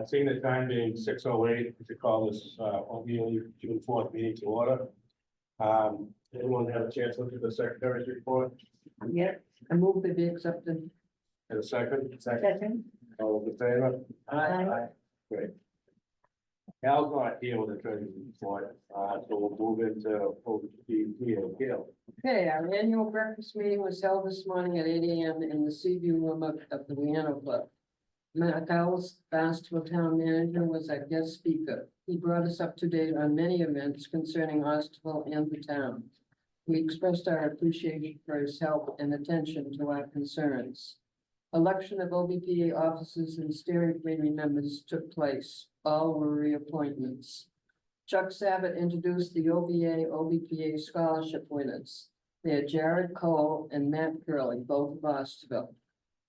Seeing the time being 6:08, to call this, OBA June 4th meeting to order. Anyone have a chance to look at the secretary's report? Yep, I move to be accepted. In a second? Second. All in favor? Aye. Great. Al's not here with the treasurer's report, so we'll move into OBA. Gail. Okay, our annual breakfast meeting was held this morning at 8 AM in the Seaview Room of the Piano Club. Matt Dowles, Barnstable Town Manager, was our guest speaker. He brought us up to date on many events concerning Osterville and the town. We expressed our appreciation for his help and attention to our concerns. Election of OBPA officers and steering committee members took place. All were reappointments. Chuck Sabat introduced the OBPA scholarship winners. They are Jared Cole and Matt Curley, both of Osterville.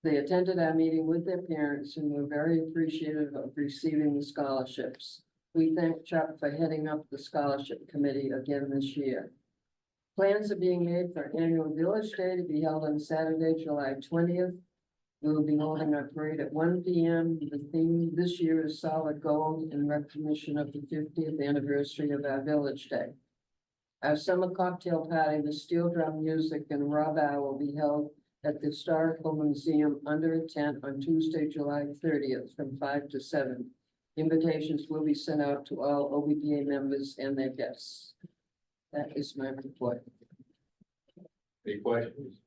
They attended our meeting with their parents and were very appreciative of receiving the scholarships. We thank Chuck for heading up the scholarship committee again this year. Plans are being made for annual Village Day to be held on Saturday, July 20th. We will be holding our parade at 1 PM. The theme this year is Solid Gold in recognition of the 50th anniversary of our Village Day. Our summer cocktail party with steel drum music and raw bar will be held at the Historical Museum under a tent on Tuesday, July 30th from 5 to 7. Invitations will be sent out to all OBPA members and their guests. That is my report. Any questions?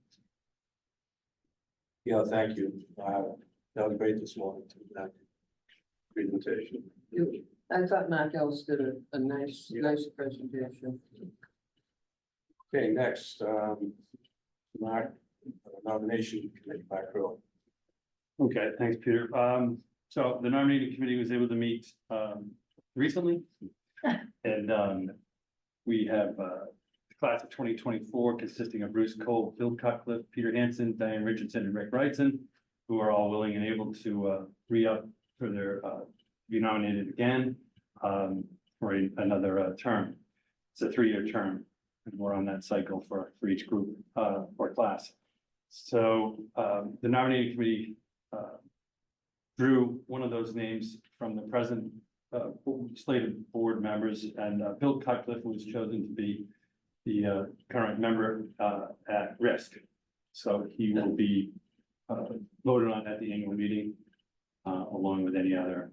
Yeah, thank you. That was great this morning, that presentation. I thought Mark Ellis did a nice presentation. Okay, next, Mark, nomination committee back row. Okay, thanks, Peter. So the nominating committee was able to meet, recently. And, we have, the class of 2024 consisting of Bruce Cole, Bill Cutcliffe, Peter Hansen, Diane Richardson, and Rick Wrightson, who are all willing and able to, re-up for their, be nominated again, for another, term. It's a 3-year term, and we're on that cycle for each group, or class. So, the nominating committee, drew one of those names from the present slate of board members, and Bill Cutcliffe was chosen to be the current member at risk. So he will be voted on at the annual meeting, along with any other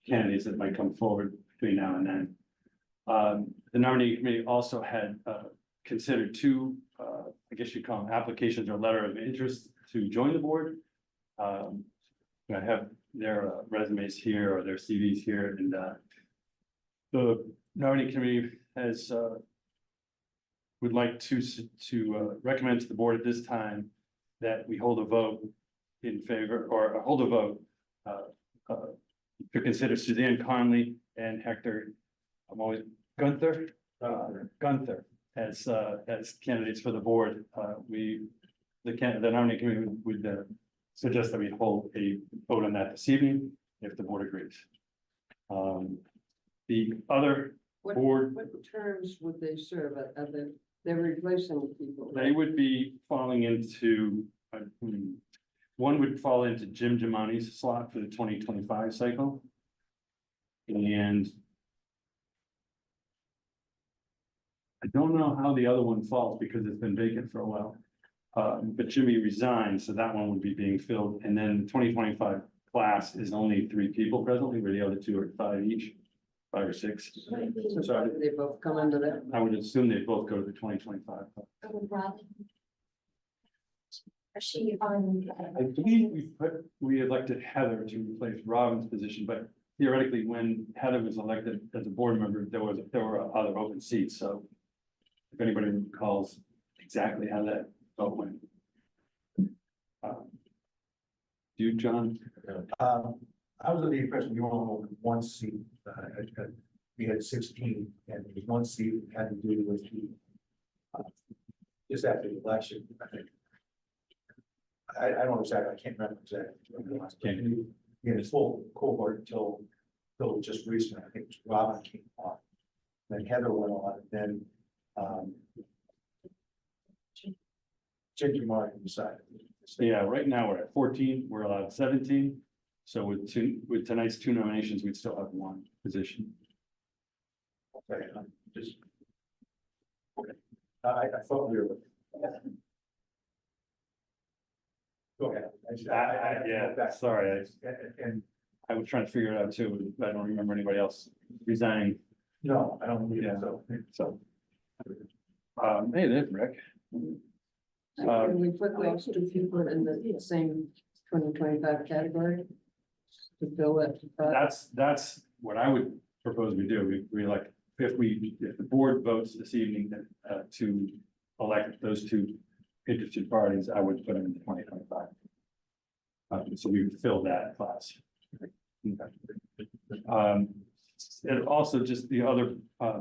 candidates that might come forward between now and then. The nominating committee also had considered 2, I guess you'd call them applications or letter of interest to join the board. I have their resumes here or their CVs here, and the nominating committee has would like to recommend to the board at this time that we hold a vote in favor, or hold a vote to consider Suzanne Conley and Hector Gunther as candidates for the board. The nominating committee would suggest that we hold a vote on that this evening, if the board agrees. The other board. What terms would they serve? They're replacing people. They would be falling into, one would fall into Jim Giamani's slot for the 2025 cycle. And I don't know how the other one falls because it's been vacant for a while. But Jimmy resigned, so that one would be being filled. And then the 2025 class is only 3 people presently, where the other 2 are 5 each, 5 or 6. So they both come under that. I would assume they both go to the 2025. Is she on? I believe we elected Heather to replace Robin's position, but theoretically, when Heather was elected as a board member, there were other open seats. So if anybody recalls exactly how that vote went. You, John? I was under the impression you only had 1 seat. We had 16, and there was 1 seat that had to do with the just after the election. I don't know exactly. I can't remember exactly. In the full cohort until just recently. I think it was Robin came on, then Heather went on, and then Ginger Martin decided. So yeah, right now we're at 14. We're allowed 17. So with tonight's two nominations, we'd still have one position. Okay, just. Okay, I thought we were. Go ahead. Yeah, sorry, And, I was trying to figure it out too. I don't remember anybody else resigning, no, I don't believe Yeah. so. so. Hey, there's Rick. Can we put those two people in the same 2025 category? To fill that. That's what I would propose we do. We like, if the board votes this evening to elect those two interested parties, I would put them in 2025. So we would fill that class. And also just the other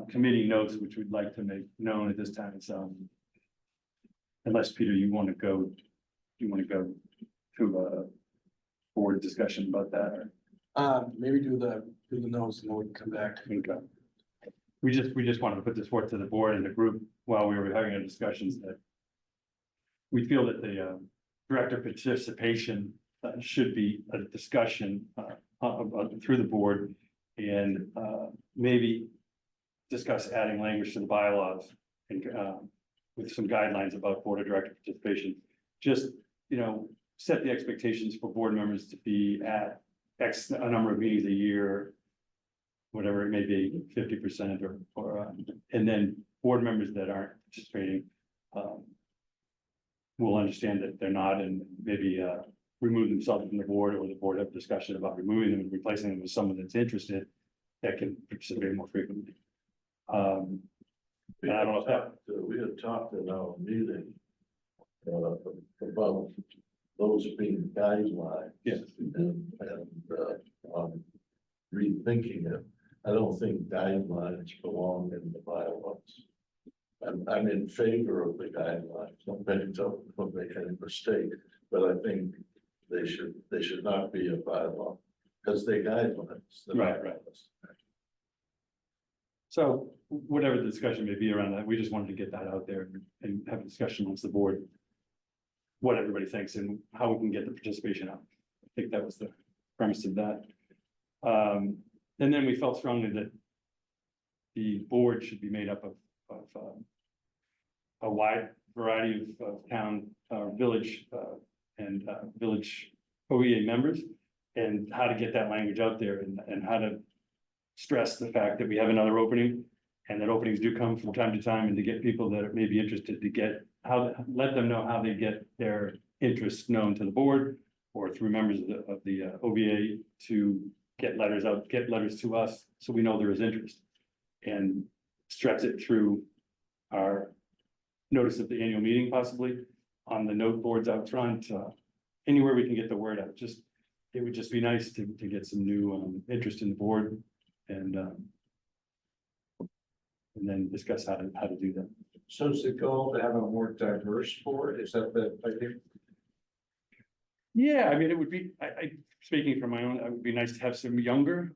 committee notes, which we'd like to make known at this time, is unless Peter, you want to go to a board discussion about that, or Maybe do the notes and then we can come back. okay. We just wanted to put this forth to the board and the group while we were having our discussions that we feel that the director participation should be a discussion through the board and maybe discuss adding language to the bylaws and with some guidelines about board of director participation. Just, set the expectations for board members to be at X a number of meetings a year, whatever it may be, 50% or and then board members that aren't participating will understand that they're not and maybe remove themselves from the board, or the board have discussion about removing them and replacing them with someone that's interested that can participate more frequently. And I don't know if that, We had talked in our meeting about those being guidelines. Yes. And rethinking it, I don't think guidelines belong in the bylaws. I'm in favor of the guidelines, don't make any mistake, but I think they should not be a bylaw, because they're guidelines. They're not Right. bylaws. so whatever the discussion may be around that, we just wanted to get that out there and have a discussion amongst the board. What everybody thinks and how we can get the participation up. I think that was the premise of that. And then we felt strongly that the board should be made up of a wide variety of town, village, and village OEA members. And how to get that language out there and how to stress the fact that we have another opening. And that openings do come from time to time, and to get people that may be interested to let them know how they get their interests known to the board. Or through members of the OVA to get letters out, get letters to us, so we know there is interest. And stretch it through our notice of the annual meeting, possibly on the note boards out front, anywhere we can get the word out. It would just be nice to get some new interest in the board and then discuss how to do that. So is the goal to have a more diverse board? Is that the idea? Yeah, I mean, it would be, speaking from my own, it would be nice to have some younger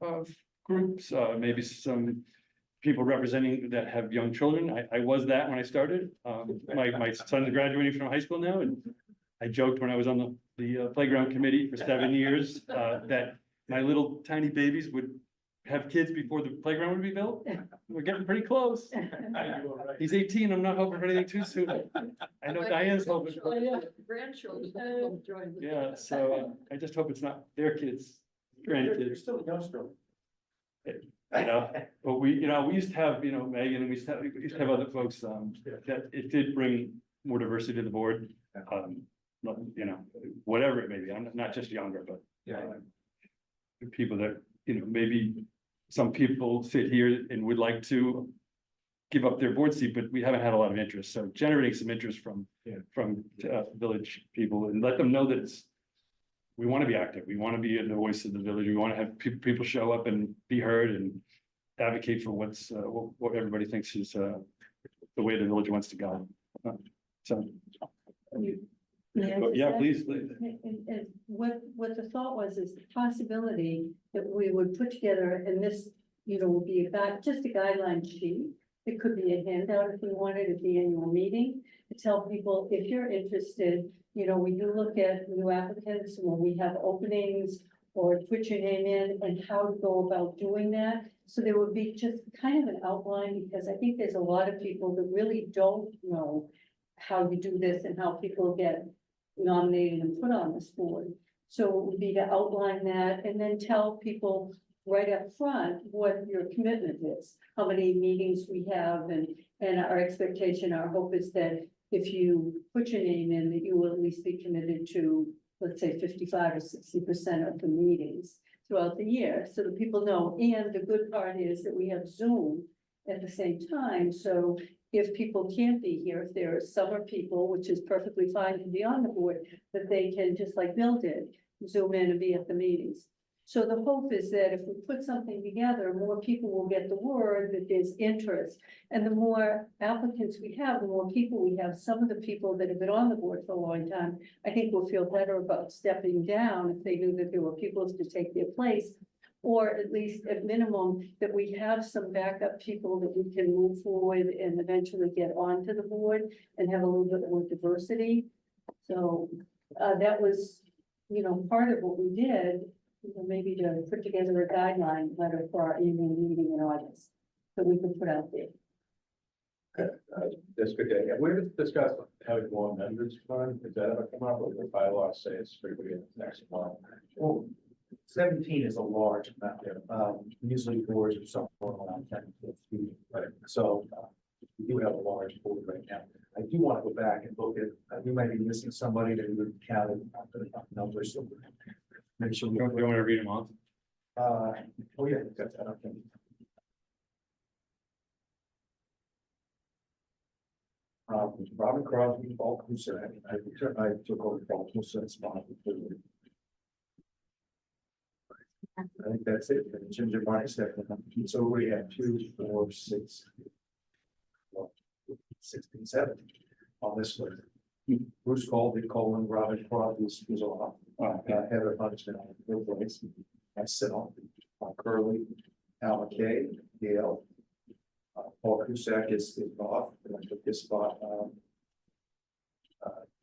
groups, maybe some people representing that have young children. I was that when I started. My son's graduating from high school now, and I joked when I was on the playground committee for 7 years that my little tiny babies would have kids before the playground would be built. We're getting pretty close. He's 18. I'm not hoping for anything too soon. I know Diane's hoping. Grandchildren. Yeah, so I just hope it's not their kids, You're grandkids, still young still. but we used to have, Megan, and we used to have other folks, that it did bring more diversity to the board. Whatever it may be, I'm not just younger, but Yeah. people that, maybe some people sit here and would like to give up their board seat, but we haven't had a lot of interest. So generating some interest from village people and let them know that we want to be active. We want to be the voice of the village. We want to have people show up and be heard and advocate for what everybody thinks is the way the village wants to go. So, May I yeah, just please. And what the thought was is the possibility that we would put together, and this, will be about just a guideline sheet. It could be a handout if we wanted at the annual meeting to tell people, if you're interested, we do look at new applicants when we have openings or put your name in and how to go about doing that. So there would be just kind of an outline, because I think there's a lot of people that really don't know how you do this and how people get nominated and put on this board. So it would be to outline that and then tell people right up front what your commitment is, how many meetings we have, and our expectation, our hope is that if you put your name in, that you will at least be committed to, let's say, 55 or 60% of the meetings throughout the year, so that people know. And the good part is that we have Zoom at the same time, so if people can't be here, if there are summer people, which is perfectly fine to be on the board, that they can, just like Bill did, Zoom in and be at the meetings. So the hope is that if we put something together, more people will get the word that there's interest. And the more applicants we have, the more people we have. Some of the people that have been on the board for a long time, I think will feel better about stepping down if they knew that there were people to take their place. Or at least at minimum, that we have some backup people that we can move forward and eventually get onto the board and have a little bit more diversity. So that was, part of what we did. Maybe to put together a guideline letter for our annual meeting in August that we could put out there. That's good. Yeah, we've discussed having more members run. Has that ever come up with the bylaws say it's strictly in the next one? Well, 17 is a large amount. Usually boards are somewhere around 10 to 15, right? So we do have a large board right now. I do want to go back and look at, we might be missing somebody that we would count numbers. So make sure we You want to read them off? oh yeah, got that. Okay. Robin Crosby, Paul Cusack. I took over Paul Cusack's spot. I think that's it. And Ginger Barney second. So we have 2, 4, 6, 16, 17 on this list. Bruce Colby, Coleman, Robin Crosby is off. Heather Huntington on the third place. Myself, Curly, Al McKay, Gail. Paul Cusack is off, and I took this spot.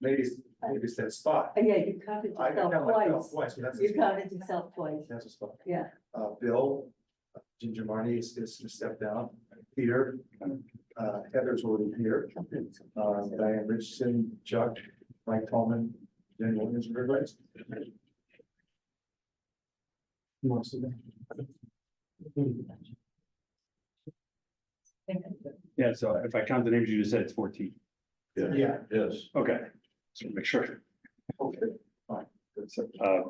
Maybe it's that spot. Yeah, you counted I yourself got myself twice. twice, so that's a You spot. counted yourself twice. That's a spot. Yeah. Bill, Ginger Marnie is stepped down. Peter, Heather's already here. Diane Richardson, Chuck, Mike Tallman, Jen Williams, everybody. Who wants to go? Yeah, so if I count the names you just said, it's 14. Yeah. Yes. Okay, so make sure. Okay, fine.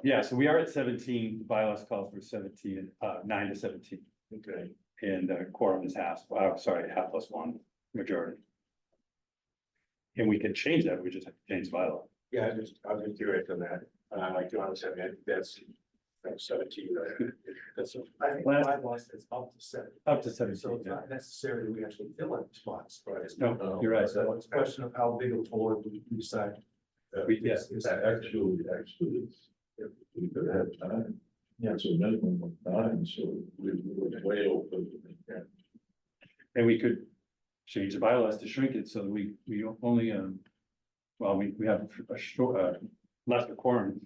Yeah, so we are at 17, the bylaws call for 17, 9 to 17, Okay. and quorum is half, half plus one, majority. And we can change that, we just have to change the bylaw. Yeah, I was just curious on that. Like John said, I think that's 17. That's I think Last- my loss is up to 7. Up to So 17, it's yeah. not necessarily we actually fill in spots, but it's. No, you're right. So it's a question of how big a board we decide. Yeah. Actually, it's, we could have time. Yeah. It's a minimum of 9, so we were way over. And we could change the bylaws to shrink it so that we only, well, we have a short, less quorum.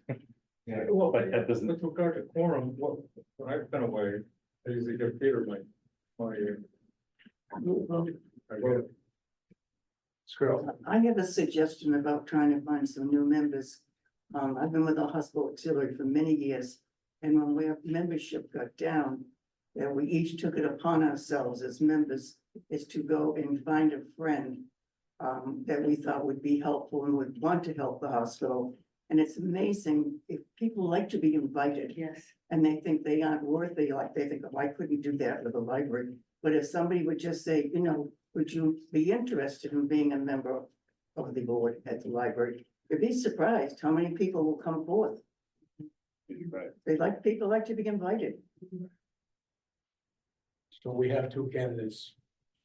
Yeah. Well, But that doesn't- with regard to quorum, when I've been away, I usually give Peter my. Scroll. I have a suggestion about trying to find some new members. I've been with the hospital auxiliary for many years, and when our membership got down, that we each took it upon ourselves as members is to go and find a friend that we thought would be helpful and would want to help the hospital. And it's amazing if people like to be invited Yes. and they think they aren't worthy, like they think, oh, I couldn't do that with the library. But if somebody would just say, would you be interested in being a member of the board at the library? You'd be surprised how many people will come forth. Right. People like to be invited. So we have 2 candidates,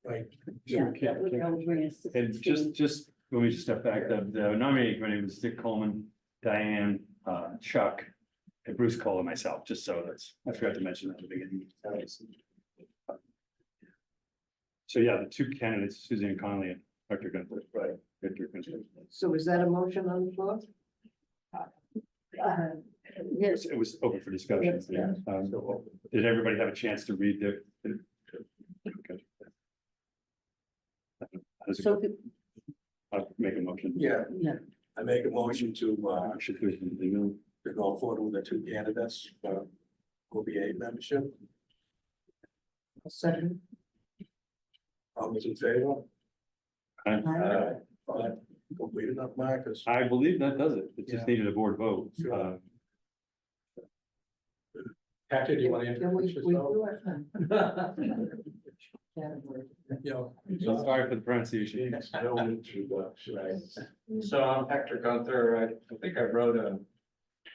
right? Yeah. Okay. that would probably bring us to And 16. just, when we just step back, the nominating committee was Dick Coleman, Diane, Chuck, and Bruce Cole and myself, just so I forgot to mention that at the beginning. So yeah, the 2 candidates, Suzanne Conley and Dr. Gunther, right? Victor Gunther. So is that a motion on the floor? Yes. it was open for discussion. Yeah. Did everybody have a chance to read okay. How's it So, go? I'll make a motion. Yeah, yeah, I make a motion to Should we do the- to go forward with the two candidates for OBA membership. second. All those in favor? I Fine. Complete enough, Marcus. I believe that does it. It just Yeah. needed a board vote. Sure. Patrick, do you want to Can we introduce do yourself? it? Category. Yeah. Sorry for the pronunciation. No introduction. So I'm Hector Gunther. I think I wrote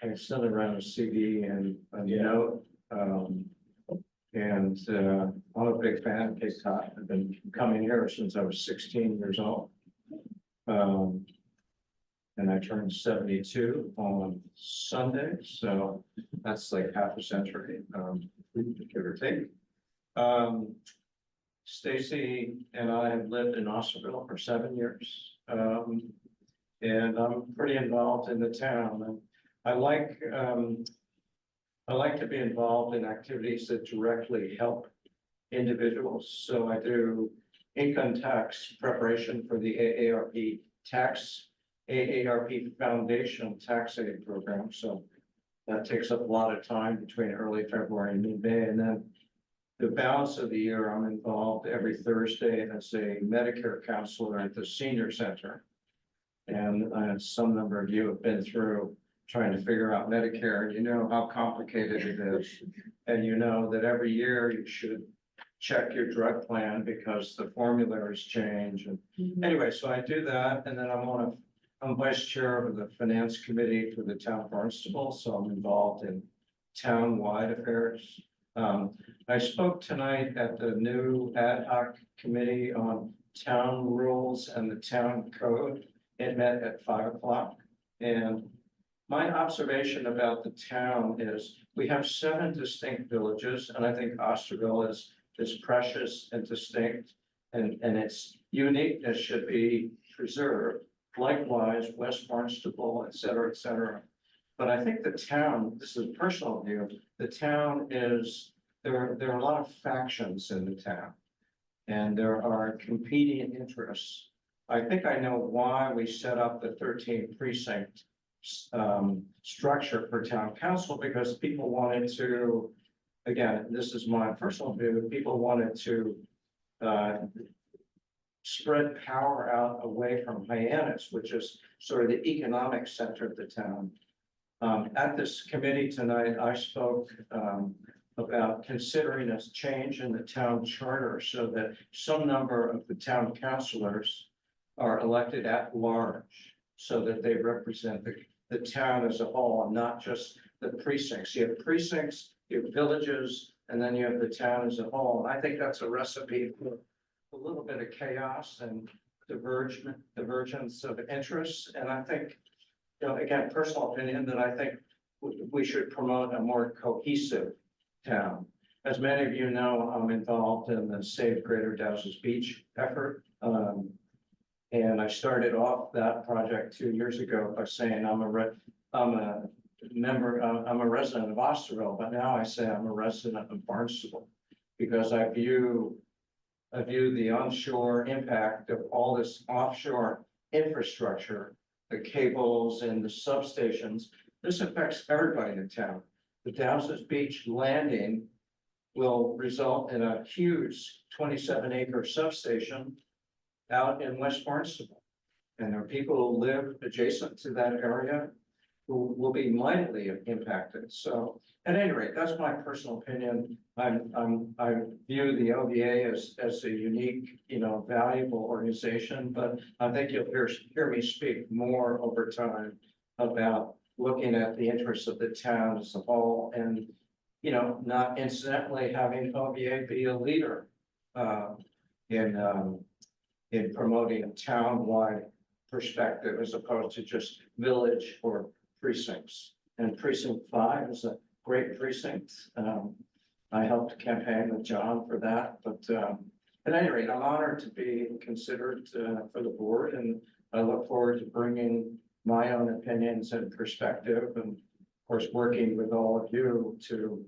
I sent around a CD and a note. And I'm a big fan of Cape Cod. I've been coming here since I was 16 years old. And I turned 72 on Sunday, so that's like half a century, give or take. Stacy and I have lived in Osterville for 7 years. And I'm pretty involved in the town, and I like to be involved in activities that directly help individuals. So I do income tax preparation for the AARP Foundation Tax Aid Program. So that takes up a lot of time between early February and mid-May. And then the balance of the year, I'm involved every Thursday as a Medicare counselor at the senior center. And some number of you have been through trying to figure out Medicare, and you know how complicated it is. And you know that every year you should check your drug plan because the formularies change. And anyway, so I do that, and then I'm vice chair of the finance committee for the town of Barnstable, so I'm involved in town-wide affairs. I spoke tonight at the new ad hoc committee on town rules and the town code. It met at 5 o'clock, and my observation about the town is we have 7 distinct villages, and I think Osterville is precious and distinct, and its uniqueness should be preserved. Likewise, West Barnstable, et cetera, et cetera. But I think the town, this is a personal view, the town is, there are a lot of factions in the town. And there are competing interests. I think I know why we set up the 13 precinct structure for town council, because people wanted to, again, this is my personal view, people wanted to spread power out away from Hyannis, which is sort of the economic center of the town. At this committee tonight, I spoke about considering a change in the town charter so that some number of the town councilors are elected at large, so that they represent the town as a whole and not just the precincts. You have precincts, you have villages, and then you have the town as a whole. And I think that's a recipe for a little bit of chaos and divergence of interests. And I think, you know, again, personal opinion, that I think we should promote a more cohesive town. As many of you know, I'm involved in the Save Greater Dowses Beach effort. And I started off that project 2 years ago by saying I'm a resident of Osterville, but now I say I'm a resident of Barnstable, because I view the onshore impact of all this offshore infrastructure, the cables and the substations. This affects everybody in town. The Dowses Beach landing will result in a huge 27-acre substation out in West Barnstable. And there are people who live adjacent to that area who will be mightily impacted. So at any rate, that's my personal opinion. I view the OVA as a unique, you know, valuable organization, but I think you'll hear me speak more over time about looking at the interests of the town as a whole, and, you know, not incidentally having OVA be a leader in promoting a town-wide perspective as opposed to just village or precincts. And precinct 5 is a great precinct. I helped campaign with John for that, but at any rate, I'm honored to be considered for the board, and I look forward to bringing my own opinions and perspective. And course, working with all of you to,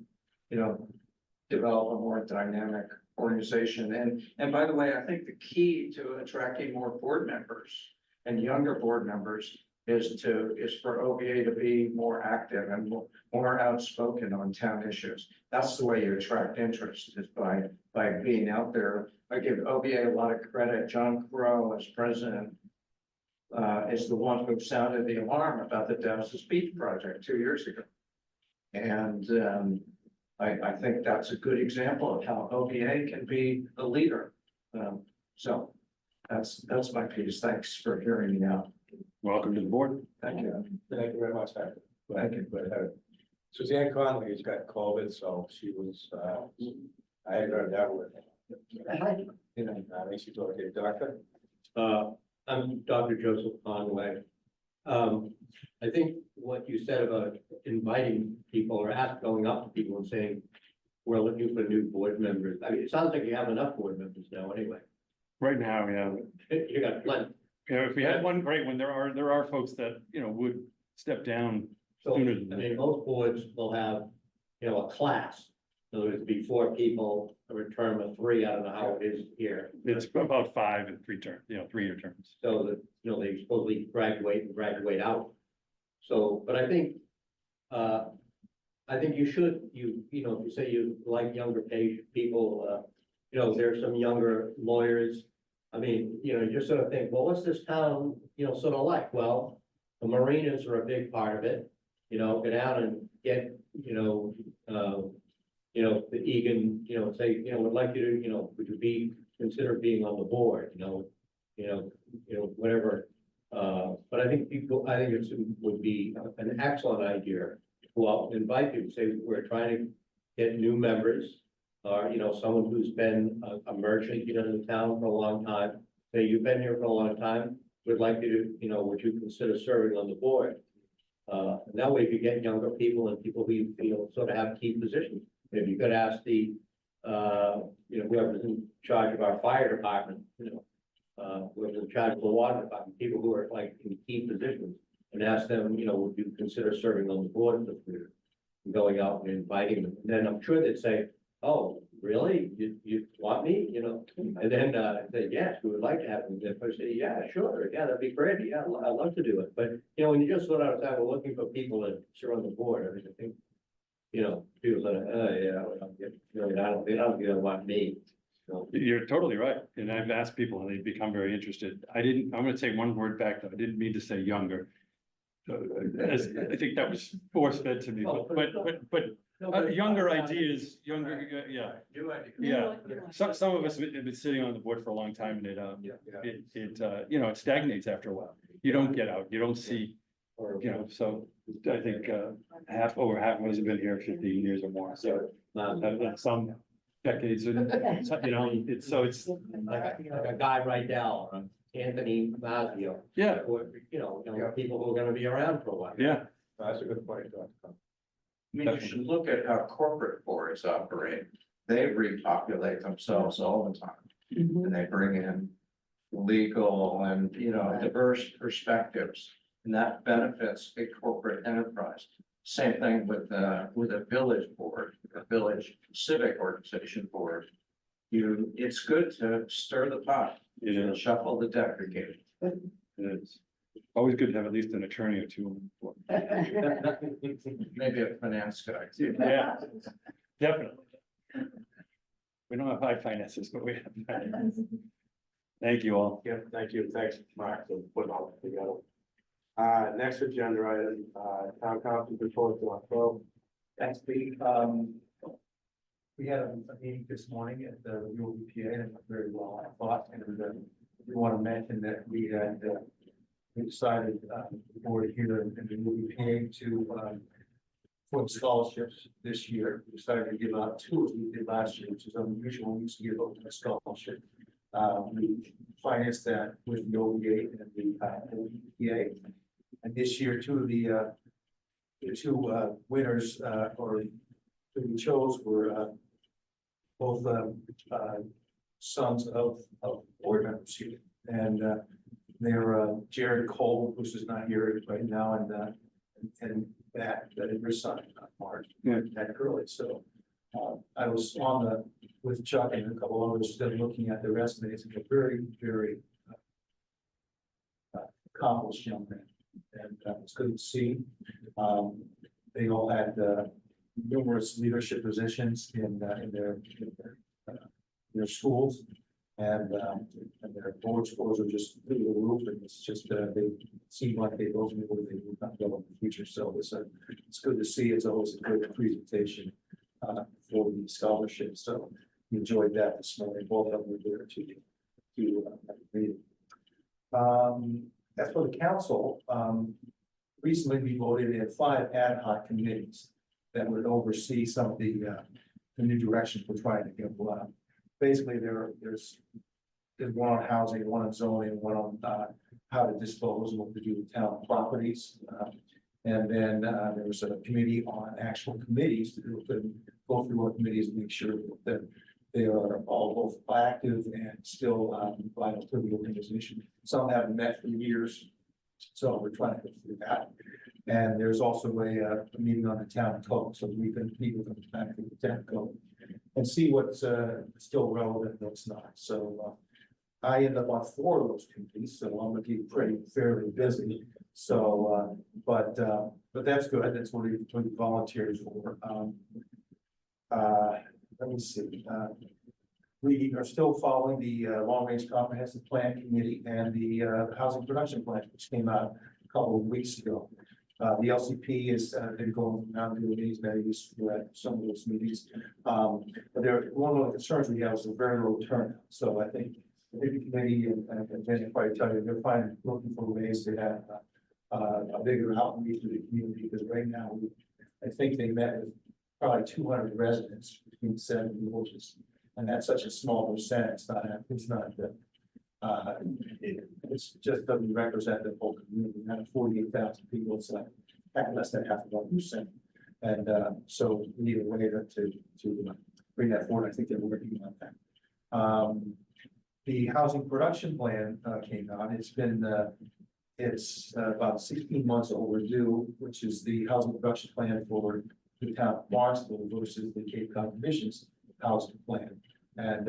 develop a more dynamic organization. And by the way, I think the key to attracting more board members and younger board members is for OVA to be more active and more outspoken on town issues. That's the way you attract interest, is by being out there. I give OVA a lot of credit. John Crow, as president, is the one who sounded the alarm about the Dennis Beach project 2 years ago. And I think that's a good example of how OVA can be a leader. So that's my piece. Thanks for hearing me out. Welcome to the board. Thank you. Thank you very much, Doctor. Thank you. Suzanne Conley has got COVID, so she was, I had her down with. I think she's okay, Doctor. I'm Dr. Joseph Conway. I think what you said about inviting people or going up to people and saying, we're looking for new board members. I mean, it sounds like you have enough board members now anyway. Right now, yeah. You got plenty. If we had one, great one. There are folks that, would step down So, sooner I than mean, most boards will have, a class. So there's be 4 people, a term of 3. I don't know how it is here. It's about 5 and 3 terms, 3-year terms. So that, they supposedly graduate out. So, but I think you should, if you say you like younger people, there's some younger lawyers. I mean, you just sort of think, well, what's this town, sort of like? Well, the marinas are a big part of it, go down and get, the Egan, say, would like you to, would you consider being on the board, whatever. But I think it would be an excellent idea to go out and invite people, say, we're trying to get new members. Or, someone who's been a merchant, in the town for a long time, say, you've been here for a long time, would like you to, would you consider serving on the board? And that way you get younger people and people who you feel sort of have key positions. Maybe you could ask the, whoever's in charge of our fire department, whoever's in charge of the water department, people who are like in key positions, and ask them, would you consider serving on the board of the going out and inviting them? And then I'm sure they'd say, oh, really? You want me? And then say, yes, we would like to have them. If I say, yeah, sure, yeah, that'd be great. Yeah, I'd love to do it. But when you just sort of we're looking for people to serve on the board, I mean, I think, people say, they don't want me. So, You're totally right. And I've asked people and they've become very interested. I'm gonna say one word back though. I didn't mean to say younger. I think that was force fed to me, but younger ideas, yeah. Yeah, some of us have been sitting on the board for a long time and it stagnates after a while. You don't get out, you don't see, so I think over half of us have been here 15 years or more, so some decades, and it's like a guy right now, Anthony Mazzio. Yeah. Or, people who are gonna be around for a while. Yeah. That's a good point, Doctor. I mean, you should look at how corporate boards operate. They repopulate themselves all the time. And they bring in legal and, diverse perspectives. And that benefits a corporate enterprise. Same thing with a village board, a village civic organization board. It's good to stir the pot. It is. Shuffle the deck occasionally. It's always good to have at least an attorney or two. Maybe a finance guy too. Yeah, definitely. We don't have high finances, but we have finances. Thank you all. Yeah, thank you. Thanks, Mark, for putting all that together. Next agenda item, town council report to October. That's we had a meeting this morning at the UOPA and it went very well, I thought, and we want to mention that we decided, the board here in the UOPA to, for the scholarships this year. We decided to give out 2 as we did last year, which is unusual. We used to give out a scholarship. We financed that with the OVA and the UOPA. And this year, 2 of the 2 winners, or who we chose were both sons of board members here. And they're Jared Cole, who's just not here right now, and that your son, Mark, Yeah. that early, so. I was on with Chuck and a couple others, looking at the resumes, and they're very, very accomplished young men, and it's good to see. They all had numerous leadership positions in their schools, and their board scores are just through the roof, and it's just they seem like they both knew where they were going to go in the future. So it's good to see. It's always a good presentation for the scholarship. So we enjoyed that this morning. Both of them were there to read. As for the council, recently we voted in 5 ad hoc committees that would oversee some of the new directions we're trying to go. Basically, there's one on housing, one on zoning, one on how to dispose and what to do with town properties. And then there was a committee on actual committees to go through our committees and make sure that they are all both active and still vital to the organization. Some haven't met for years, so we're trying to go through that. And there's also a meeting on the town code, so we can meet with them back to the town code and see what's still relevant and what's not. So I end up on 4 of those committees, so I'm gonna keep fairly busy. So, but that's good. That's what we volunteered for. Let me see. We are still following the long-range comprehensive plan committee and the housing production plan, which came out a couple of weeks ago. The LCP has been going around doing meetings, now used to at some of those meetings. But one of the concerns we have is a very low turnout. So I think the committee and Jenny probably tell you, they're looking for ways to have a bigger outreach to the community, because right now, I think they met with probably 200 residents between 7 villages, and that's such a small percent. It's not it's just doesn't represent the whole community. Out of 48,000 people, it's like less than 0.5%. And so we need a way to bring that forward. I think they're working on that. The housing production plan came out. It's about 16 months overdue, which is the housing production plan for the town of Barnstable versus the Cape Cod Commission's housing plan. And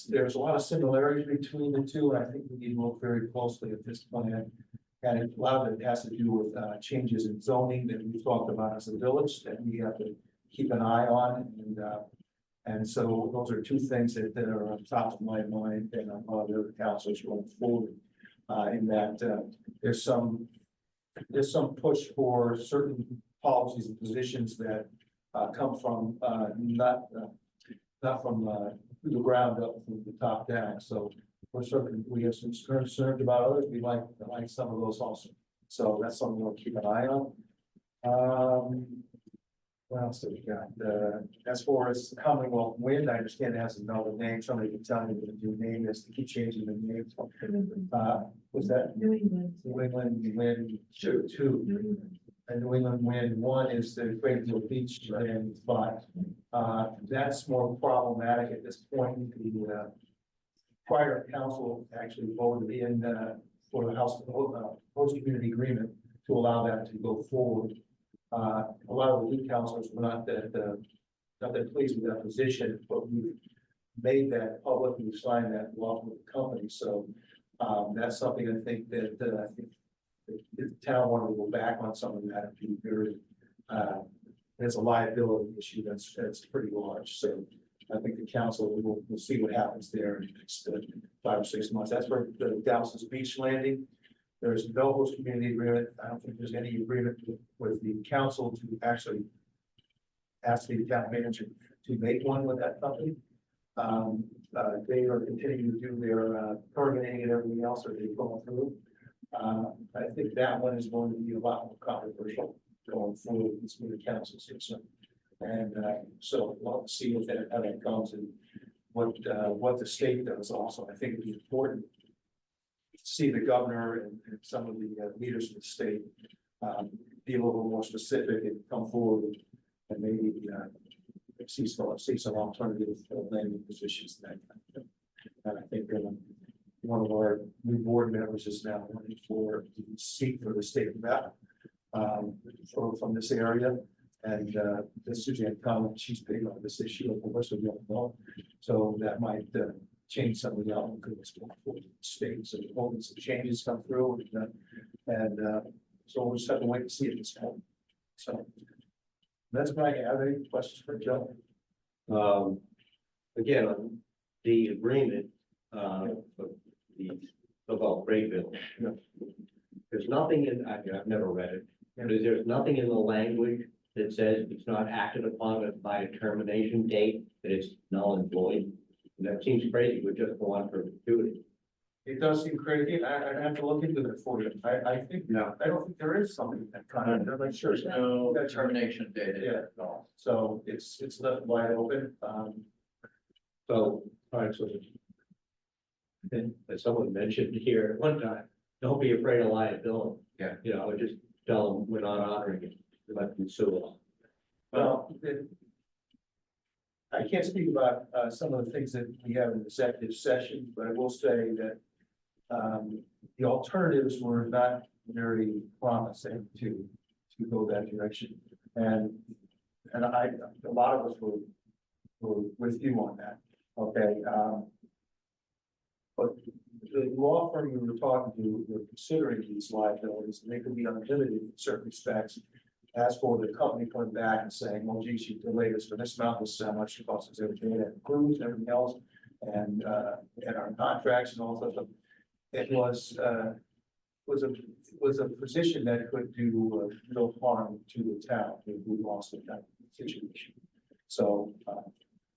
there's a lot of similarities between the two, and I think we need to look very closely at this plan. And a lot of it has to do with changes in zoning that we've talked about as a village that we have to keep an eye on. And so those are 2 things that are on top of my mind and on other councils going forward. In that there's some push for certain policies and positions that come from not from the ground up, from the top down. So we have some concerns about others. We like some of those also. So that's something we'll keep an eye on. What else do we got? As far as Commonwealth Wind, I understand it has another name. Somebody can tell me what the new name is. To keep changing the name. What's that? New England Wind 2. And New England Wind 1 is the Great Deal Beach Land 5. That's more problematic at this point. The prior council actually voted in for the host community agreement to allow that to go forward. A lot of the lead councilors were not that pleased with that position, but we made that public. We signed that law with the company, so that's something I think that I think if the town wanted to go back on some of that, it'd be very there's a liability issue that's pretty large. So I think the council will see what happens there in the next 5 or 6 months. That's for the Dallas Beach Landing. There's no host community agreement. I don't think there's any agreement with the council to actually ask the town manager to make one with that company. They are continuing to do their permitting and everything else that they've gone through. I think that one is going to be a lot more controversial going forward with this new council system. And so we'll see how that comes and what the state does also. I think it'd be important to see the governor and some of the leaders of the state be a little more specific and come forward and maybe see some alternative landing positions. And I think one of our new board members is now running for the seat for the state rep. from this area. And, Suzanne Collins, she's big on this issue of course, we don't know. So that might, change some of the outlook of this going forward. States and hoping some changes come through so we'll just have to wait and see at this point. So that's my, have any questions for Joe? Again, on the agreement, for the, about Graybill. There's nothing in, I've never read it, but there's nothing in the language that says it's not acted upon by a termination date, that it's null and void. And that seems crazy, we just go on for perpetuity. It does seem crazy. I'd have to look into it for you. I think, No. I don't think there is something that kind of, I'm not sure. There's no termination date. Yeah, no. So it's left wide open. So, all right, so. And as someone mentioned here at one time, don't be afraid of liability. Yeah. You know, just tell them we're not honoring it, let them sue us. Well, I can't speak about some of the things that we have in executive session, but I will say that the alternatives were not very promising to go that direction. And a lot of us were with you on that, okay? But the law firm we were talking to, were considering these liabilities, and they could be unlimited in certain respects. As for the company coming back and saying, well, geez, you delayed us for this amount, this is how much it costs us every day, that includes everything else. And our contracts and all that stuff. It was a position that could do no harm to the town if we lost in that situation. So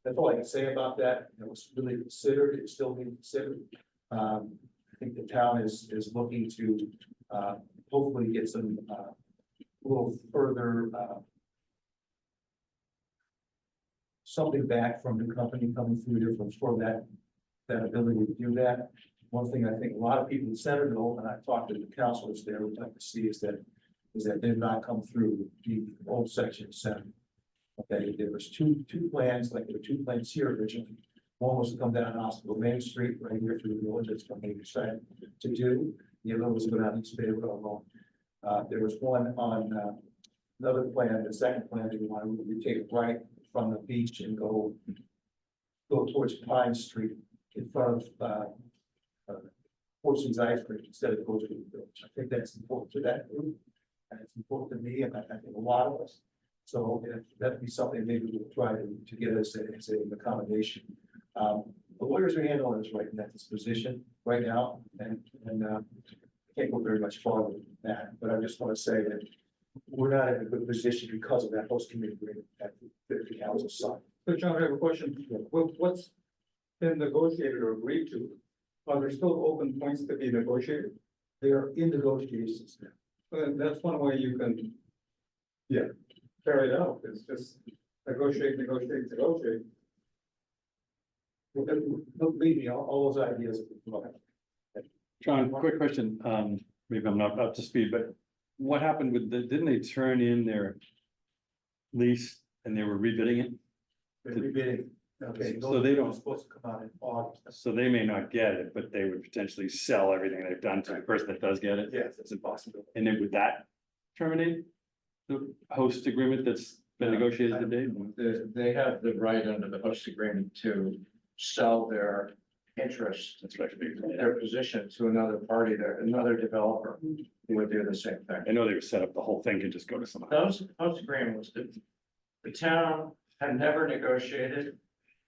that's all I can say about that. It was really considered, it's still being considered. I think the town is looking to hopefully get some a little further something back from the company coming through here for that ability to do that. One thing I think a lot of people in Centerville, and I've talked to the councilors there, would like to see is that they've not come through the old section of Center. Okay, there was two plans, like there were two plans here originally. One was to come down Osterville Main Street, right here through the village, that's what they decided to do. The other was to go down East Bay Road. There was one on another plan, the second plan, they wanted to take it right from the beach and go towards Pine Street in front of Portsmouth's Ice Cream instead of go to the village. I think that's important to that group. And it's important to me, and I think a lot of us. So that'd be something maybe we'll try to get us as an accommodation. The lawyers are handling this right in this position right now, and can't go very much farther than that, but I just want to say that we're not in a good position because of that host committee agreement that the council signed. So John, I have a question. What's been negotiated or agreed to? Are there still open points to be negotiated? They are in negotiations now. Well, that's one way you can. Yeah. Carry it out, it's just negotiate. Believe me, all those ideas. John, quick question, maybe I'm not up to speed, but what happened with didn't they turn in their lease and they were rebidding it? They're rebidding. Okay. So they don't- Supposed to come out in August. So they may not get it, but they would potentially sell everything they've done to the person that does get it. Yes, it's impossible. And then would that terminate the host agreement that's been negotiated to date? They have the right under the host agreement to sell their interest, That's right. their position to another party, another developer who would do the same thing. I know they were set up, the whole thing could just go to someone. Those agreement was the town had never negotiated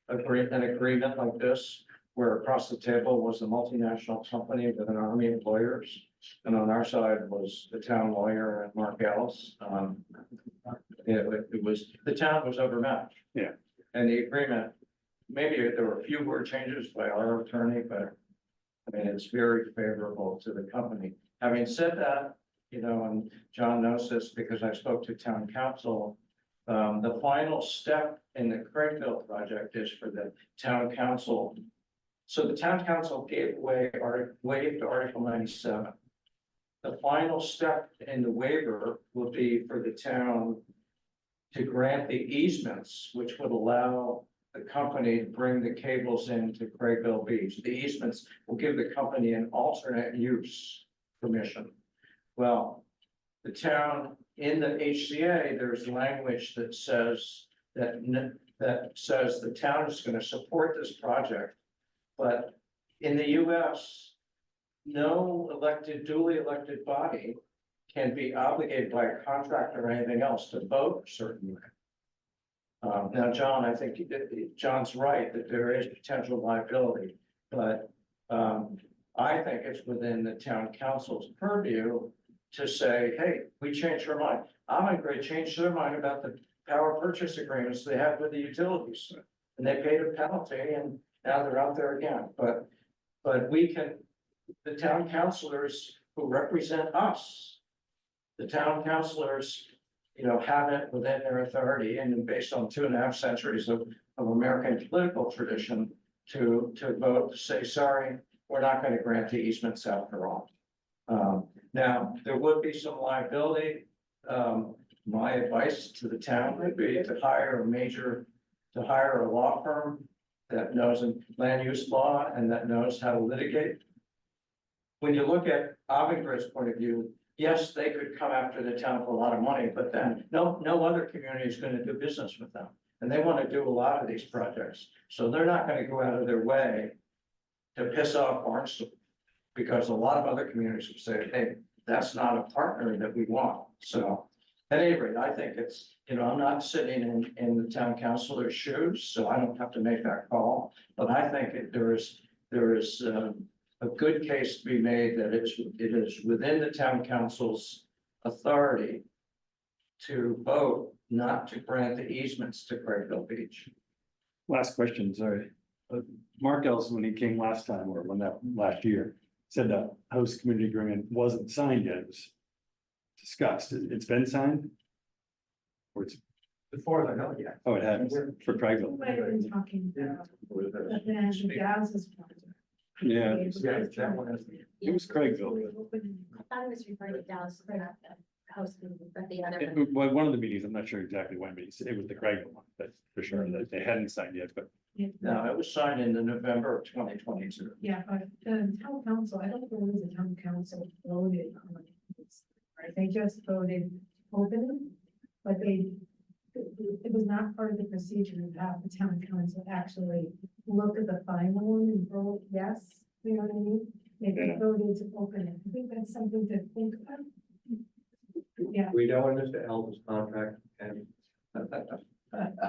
an agreement like this, where across the table was a multinational company with an army of lawyers. And on our side was the town lawyer and Mark Ellis. It was, the town was overmatched. Yeah. And the agreement, maybe there were a few word changes by our attorney, but I mean, it's very favorable to the company. Having said that, and John knows this because I spoke to town council. The final step in the Craigville project is for the town council. So the town council waived Article 97. The final step in the waiver will be for the town to grant the easements, which would allow the company to bring the cables into Craigville Beach. The easements will give the company an alternate use permission. Well, the town, in the HCA, there's language that says that says the town is gonna support this project. But in the US, no duly elected body can be obligated by a contract or anything else to vote a certain way. Now, John, I think John's right that there is potential liability, but I think it's within the town council's purview to say, hey, we changed our mind. Avangrid changed their mind about the power purchase agreements they have with the utilities. And they paid a penalty and now they're out there again. But we can, the town councilors who represent us, the town councilors, have it within their authority and based on 2.5 centuries of American political tradition to vote to say, sorry, we're not going to grant the easements after all. Now, there would be some liability. My advice to the town would be to hire a law firm that knows land use law and that knows how to litigate. When you look at Avangrid's point of view, yes, they could come after the town for a lot of money, but then no other community is going to do business with them. And they want to do a lot of these projects. So they're not going to go out of their way to piss off Barnstable. Because a lot of other communities would say, hey, that's not a partner that we want. So at any rate, I think it's, I'm not sitting in the town councilor's shoes, so I don't have to make that call. But I think there is a good case to be made that it is within the town council's authority to vote not to grant the easements to Craigville Beach. Last question, sorry. Mark Ellison, when he came last time, or last year, said the host community agreement wasn't signed yet. It was discussed. It's been signed? Or it's, As far as I know, yeah. oh, it has for Craigville. Might have been talking about the national gases project. Yeah, Yeah, that one is. it was Craigville. I thought it was referring to Dallas, but not the host, but the other. Well, one of the meetings, I'm not sure exactly when, but it was the Craigville one, that's for sure, that they hadn't signed yet, but No, it was signed in the November of 2022. Yeah, but the town council, I don't believe the town council voted on this, right? They just voted open, but it was not part of the procedure to have the town council actually look at the final one and vote yes, you know what I mean? They Yeah. voted to open it. I think that's something to think about. Yeah. We know when Mr. Elvis' contract and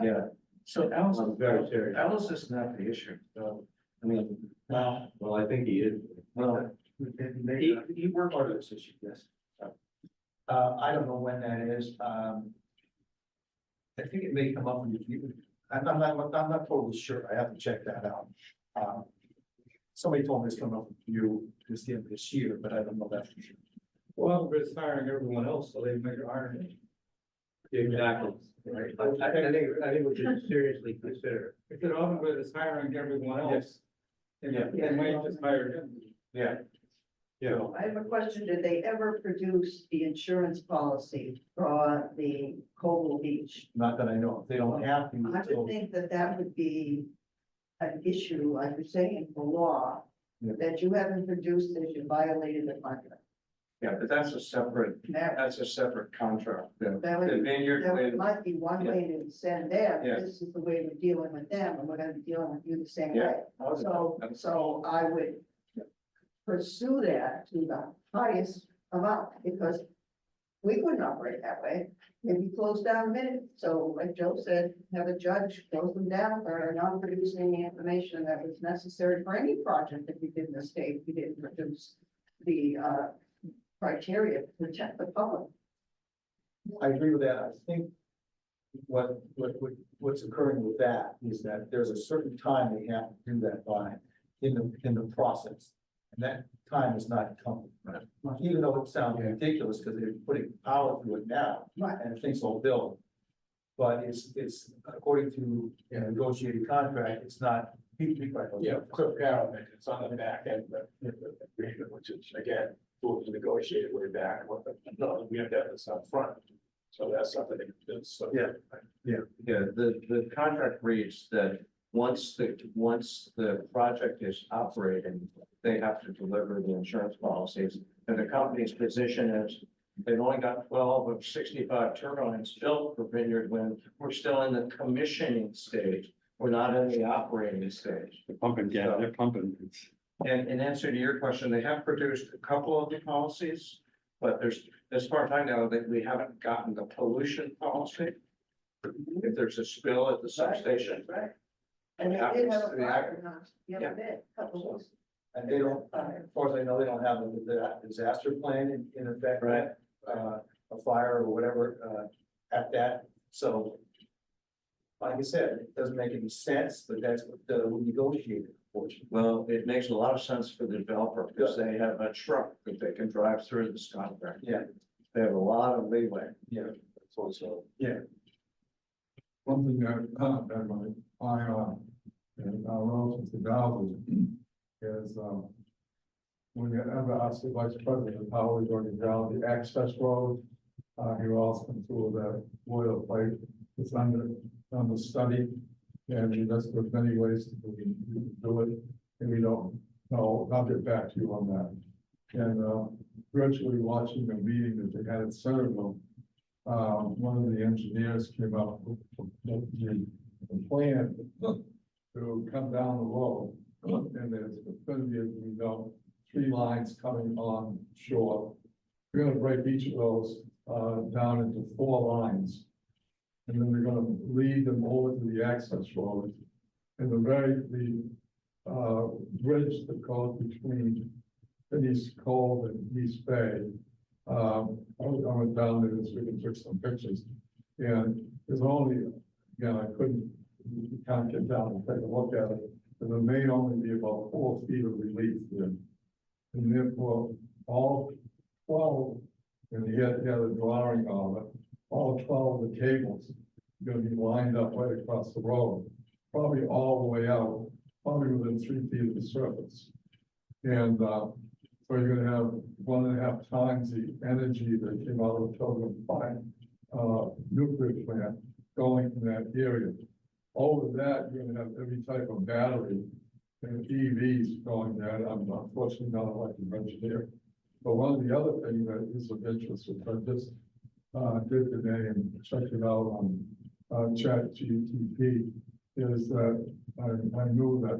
Yeah, so Alice, I'm very serious. Alice is not the issue. So, I mean, Well, I think he is. well, He worked on this issue, yes. I don't know when that is, I think it may come up in the, I'm not totally sure, I have to check that out. Somebody told me it's coming up with you this the end of this year, but I don't know that for sure. Well, but it's hiring everyone else, so they make it harder. Exactly. Right. I think we should seriously consider. If it often is hiring everyone else. And they might just hire him. Yeah. Yeah. I have a question. Did they ever produce the insurance policy for the Coble Beach? Not that I know, they don't have to. I would think that that would be an issue, like you're saying, for law, Yeah. that you haven't produced as you violated the contract. yeah, but that's a separate contract. That The would, vineyard, that might be one way to send them, Yeah. this is the way we're dealing with them, and we're gonna be dealing with you the same Yeah. way. So I would pursue that to the highest amount, because we couldn't operate that way. If you close down a minute, so like Joe said, have a judge close them down for not producing the information that was necessary for any project that we did in the state. We didn't produce the criteria to protect the public. I agree with that. I think what's occurring with that is that there's a certain time they have to do that by in the process. And that time is not coming. Right. Even though it sounds ridiculous because they're putting power through it now and things will build. But it's according to a negotiated contract, it's not. Yeah, so Carol, it's on the back end, of the agreement, which is again, was negotiated way back, no, we have to have this up front. So that's something that's, so. Yeah. the contract reads that once the project is operating, they have to deliver the insurance policies. And the company's position is They've only got 12 of 65 turbines built for Vineyard Wind. We're still in the commissioning stage. We're not in the operating stage. They're pumping, yeah, they're pumping. It's- And in answer to your question, they have produced a couple of the policies, but there's, as far as I know, that we haven't gotten the pollution policy. If there's a spill at the substation. Right. And they did have a fire the other day, couple of. And they don't, as far as I know, they don't have a disaster plan in effect. Right. A fire or whatever, at that, so. Like I said, it doesn't make any sense, but that's what we negotiated, unfortunately. Well, it makes a lot of sense for the developer because they have a truck that they can drive through the contract. Yeah. They have a lot of leeway. Yeah. So, One thing that, that relative to Valley is, when you ever ask the vice president how we're going to down the access road, you ask them through that boilerplate, it's under study. And there's many ways to do it, and we don't know, I'll get back to you on that. And, virtually watching the meeting that they had at Centerville, one of the engineers came up with the plan to come down the road. And there's gonna be, as we know, 3 lines coming on shore. We're gonna break each of those down into 4 lines. And then we're gonna lead them over to the access road. And the bridge that goes between East Cove and East Bay. I went down there this week and took some pictures. And there's only, again, you can't get down and take a look at it. And there may only be about 4 feet of relief there. And therefore, all 12, and he had a drawing on it, all 12 of the cables are gonna be lined up right across the road, probably all the way out, probably within 3 feet of the surface. And, so you're gonna have 1.5 times the energy that came out of the Pilgrim 5 nuclear plant going in that area. Over that, you're gonna have every type of battery and EVs going there. I'm unfortunately not an electrical engineer. But one of the other things that is of interest, which I just did today and checked it out on ChatGPT, is that I knew that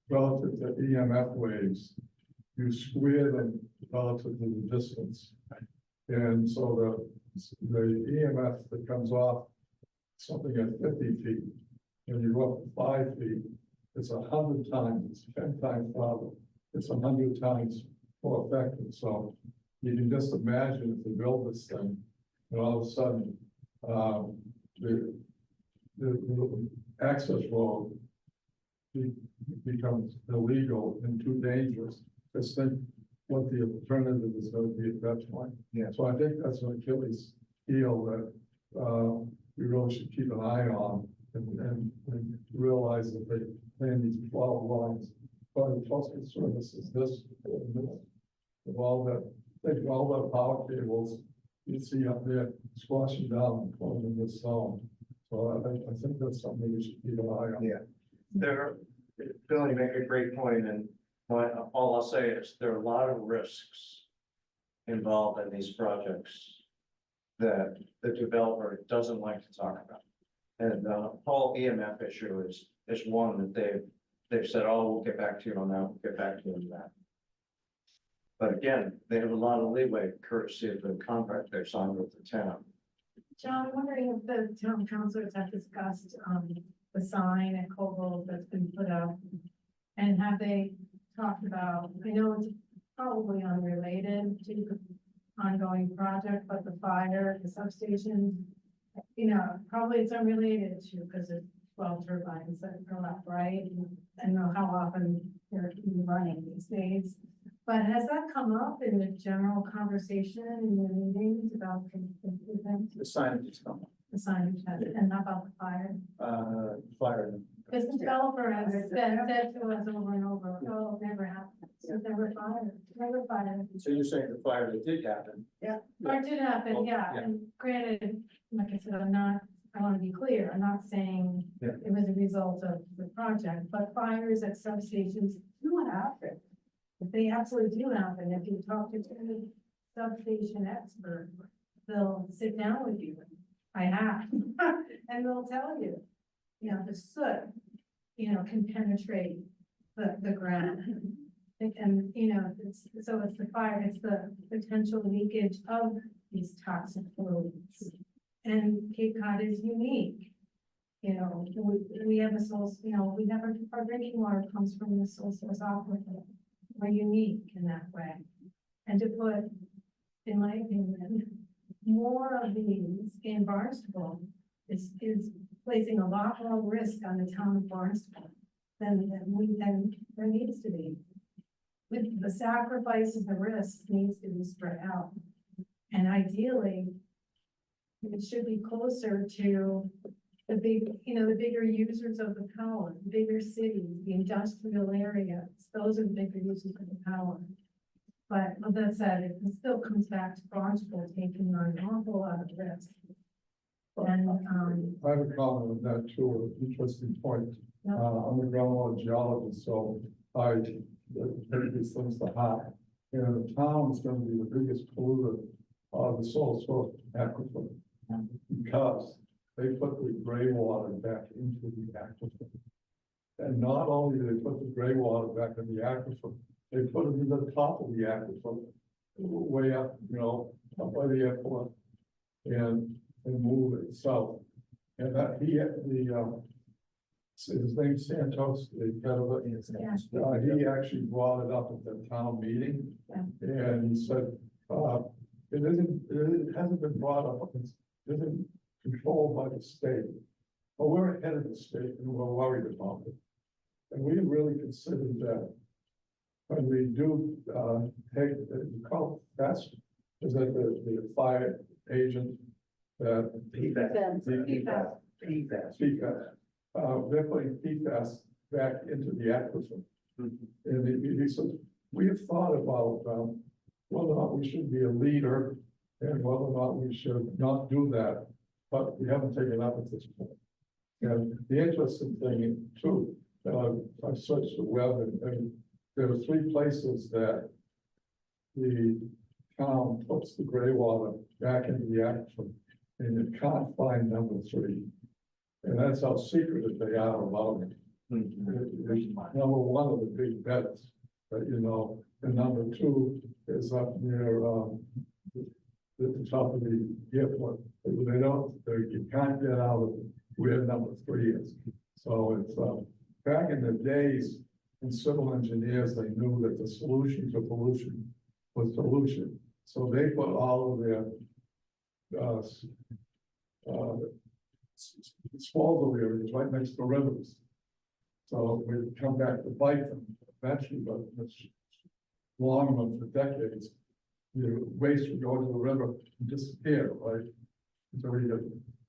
relative to EMF waves, you square them relative to the distance. And so the EMF that comes off something at 50 feet, and you go up 5 feet, it's 100 times, it's 10 times farther, it's 100 times more effective. So you can just imagine if you build this thing, and all of a sudden, the access road becomes illegal and too dangerous. Just think what the alternative is going to be at that point. Yeah. So I think that's an Achilles heel that we really should keep an eye on and realize that they plan these 12 lines. But the postal service is this, with all that, take all the power cables you see up there squashing down and closing this zone. So I think that's something we should keep an eye on. Yeah. Bill, you make a great point, and all I'll say is there are a lot of risks involved in these projects that the developer doesn't like to talk about. And the whole EMF issue is one that they've said, oh, we'll get back to you on that, we'll get back to you on that. But again, they have a lot of leeway courtesy of the contract they've signed with the town. John, I'm wondering if the town councilors have discussed, the sign at Cobble that's been put up. And have they talked about, I know it's probably unrelated to the ongoing project, but the fire, the substation, probably it's unrelated to, because it's 12 turbines that go up, right? I don't know how often they're running these days. But has that come up in the general conversation in the meetings about the event, the signage is coming, the signage, and not about the fire? fire. Because the developer has said to us over and over, oh, it never happened, it's never fired, never fired. So you're saying the fire that did happen? Or it did happen, Well, yeah, yeah. and granted, like I said, I want to be clear, I'm not saying Yeah. it was a result of the project, but fires at substations do happen. They absolutely do happen, if you talk to substation expert, they'll sit down with you. I have, and they'll tell you, the soot, can penetrate the ground. And, so it's the fire, it's the potential leakage of these toxic fluids. And Cape Cod is unique. We have a source, we have our drinking water comes from the sole source aquifer. We're unique in that way. And to put, in my opinion, more of these in Barnstable is placing a lot more risk on the town of Barnstable than there needs to be. With the sacrifice of the risk needs to be spread out. And ideally, it should be closer to the bigger users of the power, the bigger cities, the industrial areas. Those are the bigger users of the power. But with that said, it still comes back to Barnstable taking on an awful lot of risk. And, I have a comment on that too, an interesting point. Yeah. I'm a groundwater geologist, so I take these things to heart. And the town is gonna be the biggest polluter of the sole source aquifer. Because they put the gray water back into the aquifer. And not only do they put the gray water back in the aquifer, they put it in the top of the aquifer, way up, up by the airport. And move it south. And that his name's Santos, he actually brought it up at the town meeting. And he said, it hasn't been brought up, it isn't controlled by the state. But we're ahead of the state and we're worried about it. And we really considered that when we do, take, that's, is that the fire agent that PFAS, they're putting PFAS back into the aquifer. And he said, we have thought about, whether or not we should be a leader and whether or not we should not do that, but we haven't taken up at this point. And the interesting thing too, I searched the web and there are 3 places that the town puts the gray water back into the aquifer, and you can't find number 3. And that's how secretive they are about it. Number 1 of the big bets, but and number 2 is up near the top of the airport. You can't get out of where number 3 is. So it's back in the days in civil engineers, they knew that the solution to pollution was dilution. So they put all of their disposal areas right next to rivers. So we come back to bite them eventually, but it's long enough for decades. The waste would go to the river and disappear, right? So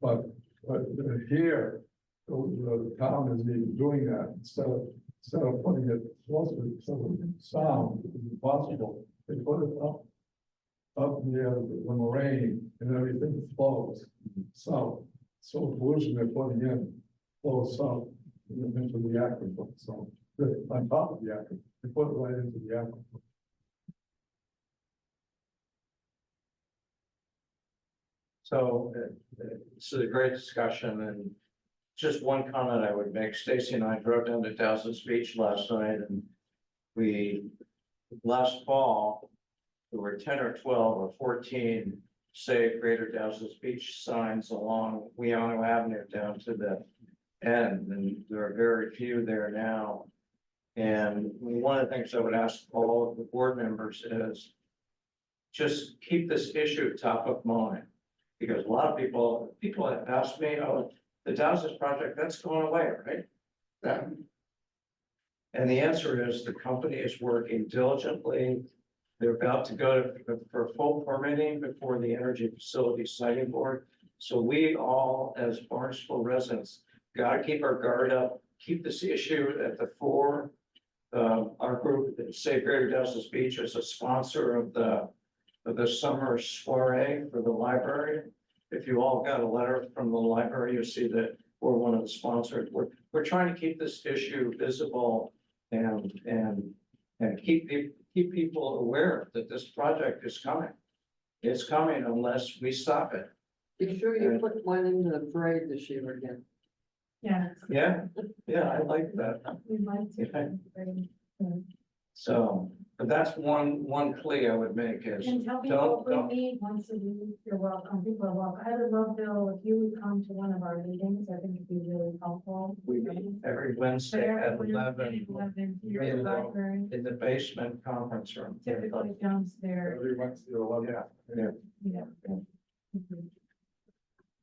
but here, the town isn't even doing that. Instead of putting it closer to some sound, if it's possible, they put it up near the moraine and everything flows. So pollution they're putting in flows south into the aquifer. So on top of the aquifer, they put it right into the aquifer. So this is a great discussion, and just one comment I would make. Stacy and I drove down to Dowson's Beach last night, and last fall, there were 10 or 12 or 14 say Greater Dowson's Beach signs along Weano Avenue down to the end, and there are very few there now. And one of the things I would ask all of the board members is just keep this issue top of mind. Because a lot of people have asked me, the Dowson's project, that's going away, right? And the answer is the company is working diligently. They're about to go for full permitting before the Energy Facilities Siting Board. So we all, as Barnstable residents, got to keep our guard up, keep this issue at the fore. Our group, Save Greater Dowson's Beach, is a sponsor of the summer soiree for the library. If you all got a letter from the library, you see that we're one of the sponsors. We're trying to keep this issue visible and keep people aware that this project is coming. It's coming unless we stop it. Be sure you put one into the parade this year again. Yeah. Yeah, yeah, I like that. We'd like to. So, but that's one plea I would make is, And tell people if we meet once a week, you're welcome, people are welcome. I would love, Bill, if you would come to one of our meetings, I think it'd be really helpful. we meet every Wednesday at 11 Here at the library, in the basement conference room. typically downstairs, Every Wednesday, 11. yeah.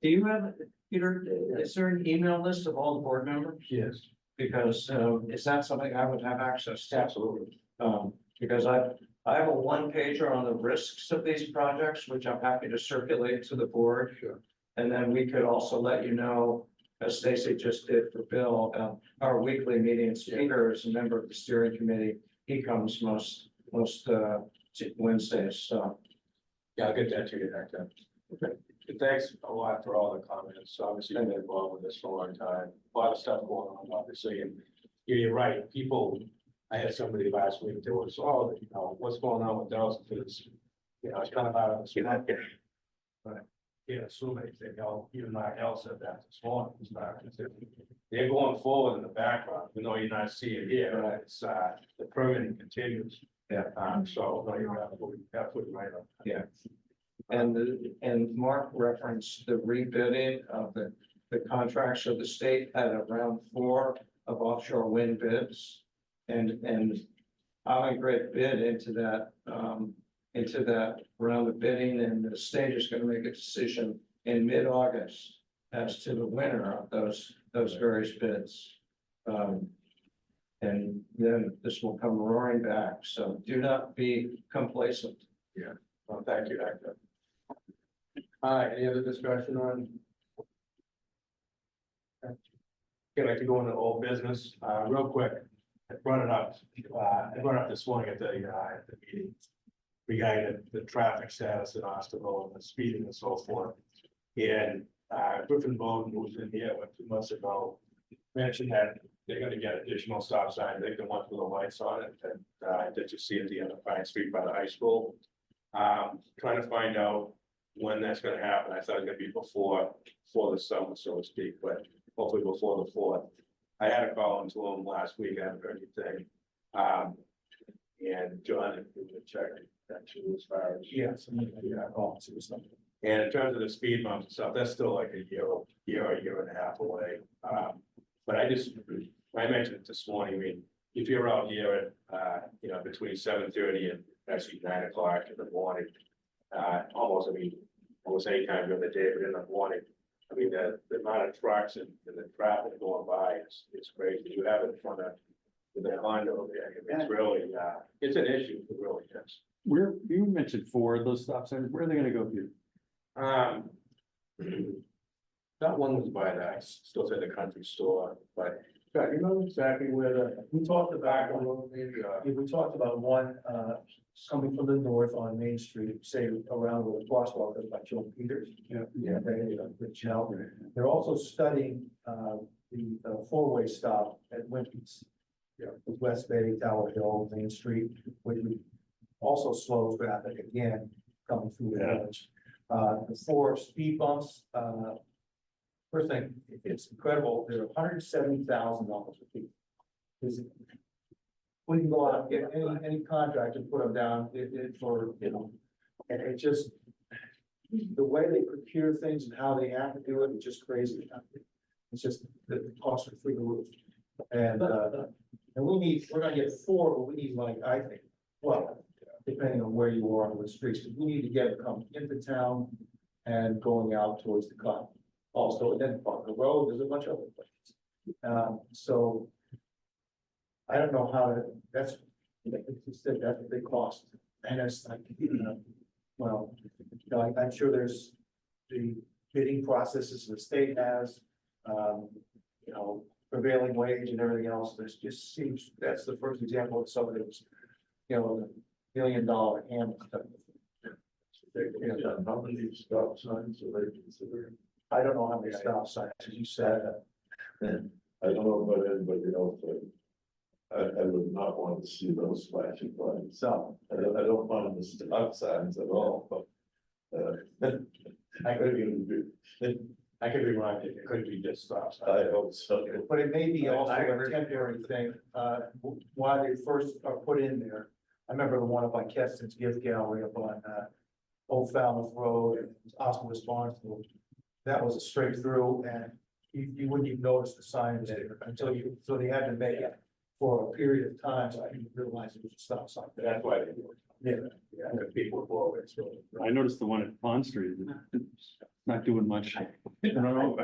Do you have, Peter, is there an email list of all the board members? Yes, Because, is that something I would have access to? absolutely. Because I have a one pager on the risks of these projects, which I'm happy to circulate to the board. Sure. And then we could also let you know, as Stacy just did for Bill, our weekly meetings. Peter is a member of the steering committee. He comes most Wednesdays, so. Yeah, I'll get that to you next time. Okay. Thanks a lot for all the comments. Obviously, I've been involved with this for a long time. A lot of stuff going on, obviously, and you're right. People, I had somebody last week that was, oh, you know, what's going on with those? Because, you know, it's kind of out of the spot. But can't assume anything. Even Markel said that this morning. It's not- They're going forward in the background, even though you're not seeing it here. Right? It's the permitting continues. Yeah. So no, you have to put it right up. Yeah. And Mark referenced the rebidding of the contracts of the state had a round 4 of offshore wind bids. And I'm a great bid into that round of bidding, and the state is gonna make a decision in mid-August as to the winner of those various bids. And then this will come roaring back, so do not be complacent. Well, thank you, Hector. All right, any other discussion on? Okay, I'd like to go into old business, real quick. I brought it up this morning at the meeting. Regarding the traffic status in Osterville and the speeding and so forth. And, Griffin Bowden, who was in here 2 months ago, mentioned that they're gonna get additional stop signs, they can want the lights on it, and, that you see at the end of Pine Street by the high school. Trying to find out when that's gonna happen. I thought it was gonna be before the summer, so to speak, but hopefully before the 4th. I had a call into him last week, I haven't heard anything. And John, if you would check that too, as far as. Yeah, call to something. And in terms of the speed bumps and stuff, that's still like a year and a half away. But I mentioned it this morning, I mean, if you're out here at, you know, between 7:30 and actually 9 o'clock in the morning, almost any time during the day, but in the morning, I mean, the amount of trucks and the traffic going by is crazy. You have it in front of the Honda over there. It's really, it's an issue, it really is. Where, you mentioned 4 of those stop signs, where are they gonna go through? That one was by the, I still say the country store, but, God, you know exactly where We talked about, maybe, we talked about one, coming from the north on Main Street, say around where the crosswalk is by Joe Peters. Yeah, the Shell. They're also studying, the four-way stop at Wimpy's. With West Bay, Tower Hill, Main Street, which would also slow traffic again coming through the village. The 4 speed bumps, first thing, it's incredible, they're $170,000 a piece. We can go out, and get any contractor, put them down, for, you know, and it just, the way they procure things and how they have to do it, it's just crazy. It's just, the costs are through the roof. And we're gonna get 4, but we need like, I think, well, depending on where you are on the streets, we need to get them coming into town and going out towards the car. Also, and then Parker Road, there's a bunch of other places. So I don't know how to, that's a big cost. And it's like, well, you know, I'm sure there's the bidding processes the state has, you know, prevailing wage and everything else. This just seems, that's the first example of somebody that's, you know, $1 million hand. How many stop signs are they considering? I don't know how many stop signs, as you said. I don't know about anybody else, but I would not want to see those flashing lights. So, I don't mind the stop signs at all, but I could be, I could be wrong, it could be just stop sign. I hope so. But it may be also I a agree. temporary thing, why they first are put in there. I remember the one up on Keston's Gift Gallery up on, Old Falmouth Road and Oscar Barnesville. That was a straight through and you wouldn't even notice the sign was there until so they had to make it for a period of time, so I didn't realize it was a stop sign. That's why they work. Yeah, and people blow it, so. I noticed the one at Pond Street, it's not doing much. I don't know.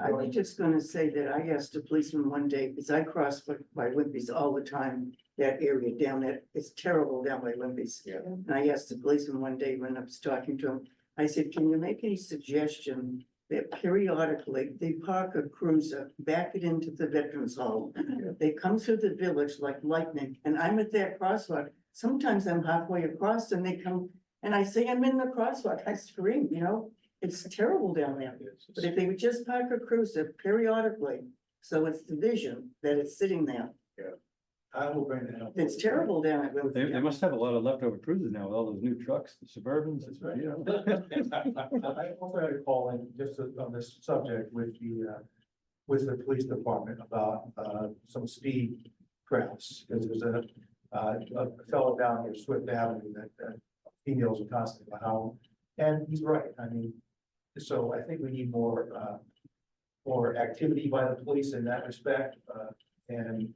I was just gonna say that I asked a policeman one day, because I cross by Wimpy's all the time, that area down there, it's terrible down by Wimpy's. Yeah. And I asked the policeman one day when I was talking to him, I said, can you make any suggestion that periodically they park a cruiser, back it into the Veterans Hall? They come through the village like lightning, and I'm at that crosswalk, sometimes I'm halfway across and they come, and I say, I'm in the crosswalk, I scream, you know? It's terrible down there. But if they would just park a cruiser periodically, so it's the vision that it's sitting there. I will bring that up. It's terrible down at They Wimpy. must have a lot of leftover cruises now with all those new trucks, the Suburbans. That's right. You know. I also had a call in just on this subject with the police department about, some speed traps. Because there's a fellow down here, Swift Avenue, that females are constantly how, and he's right, I mean, so I think we need more activity by the police in that respect, and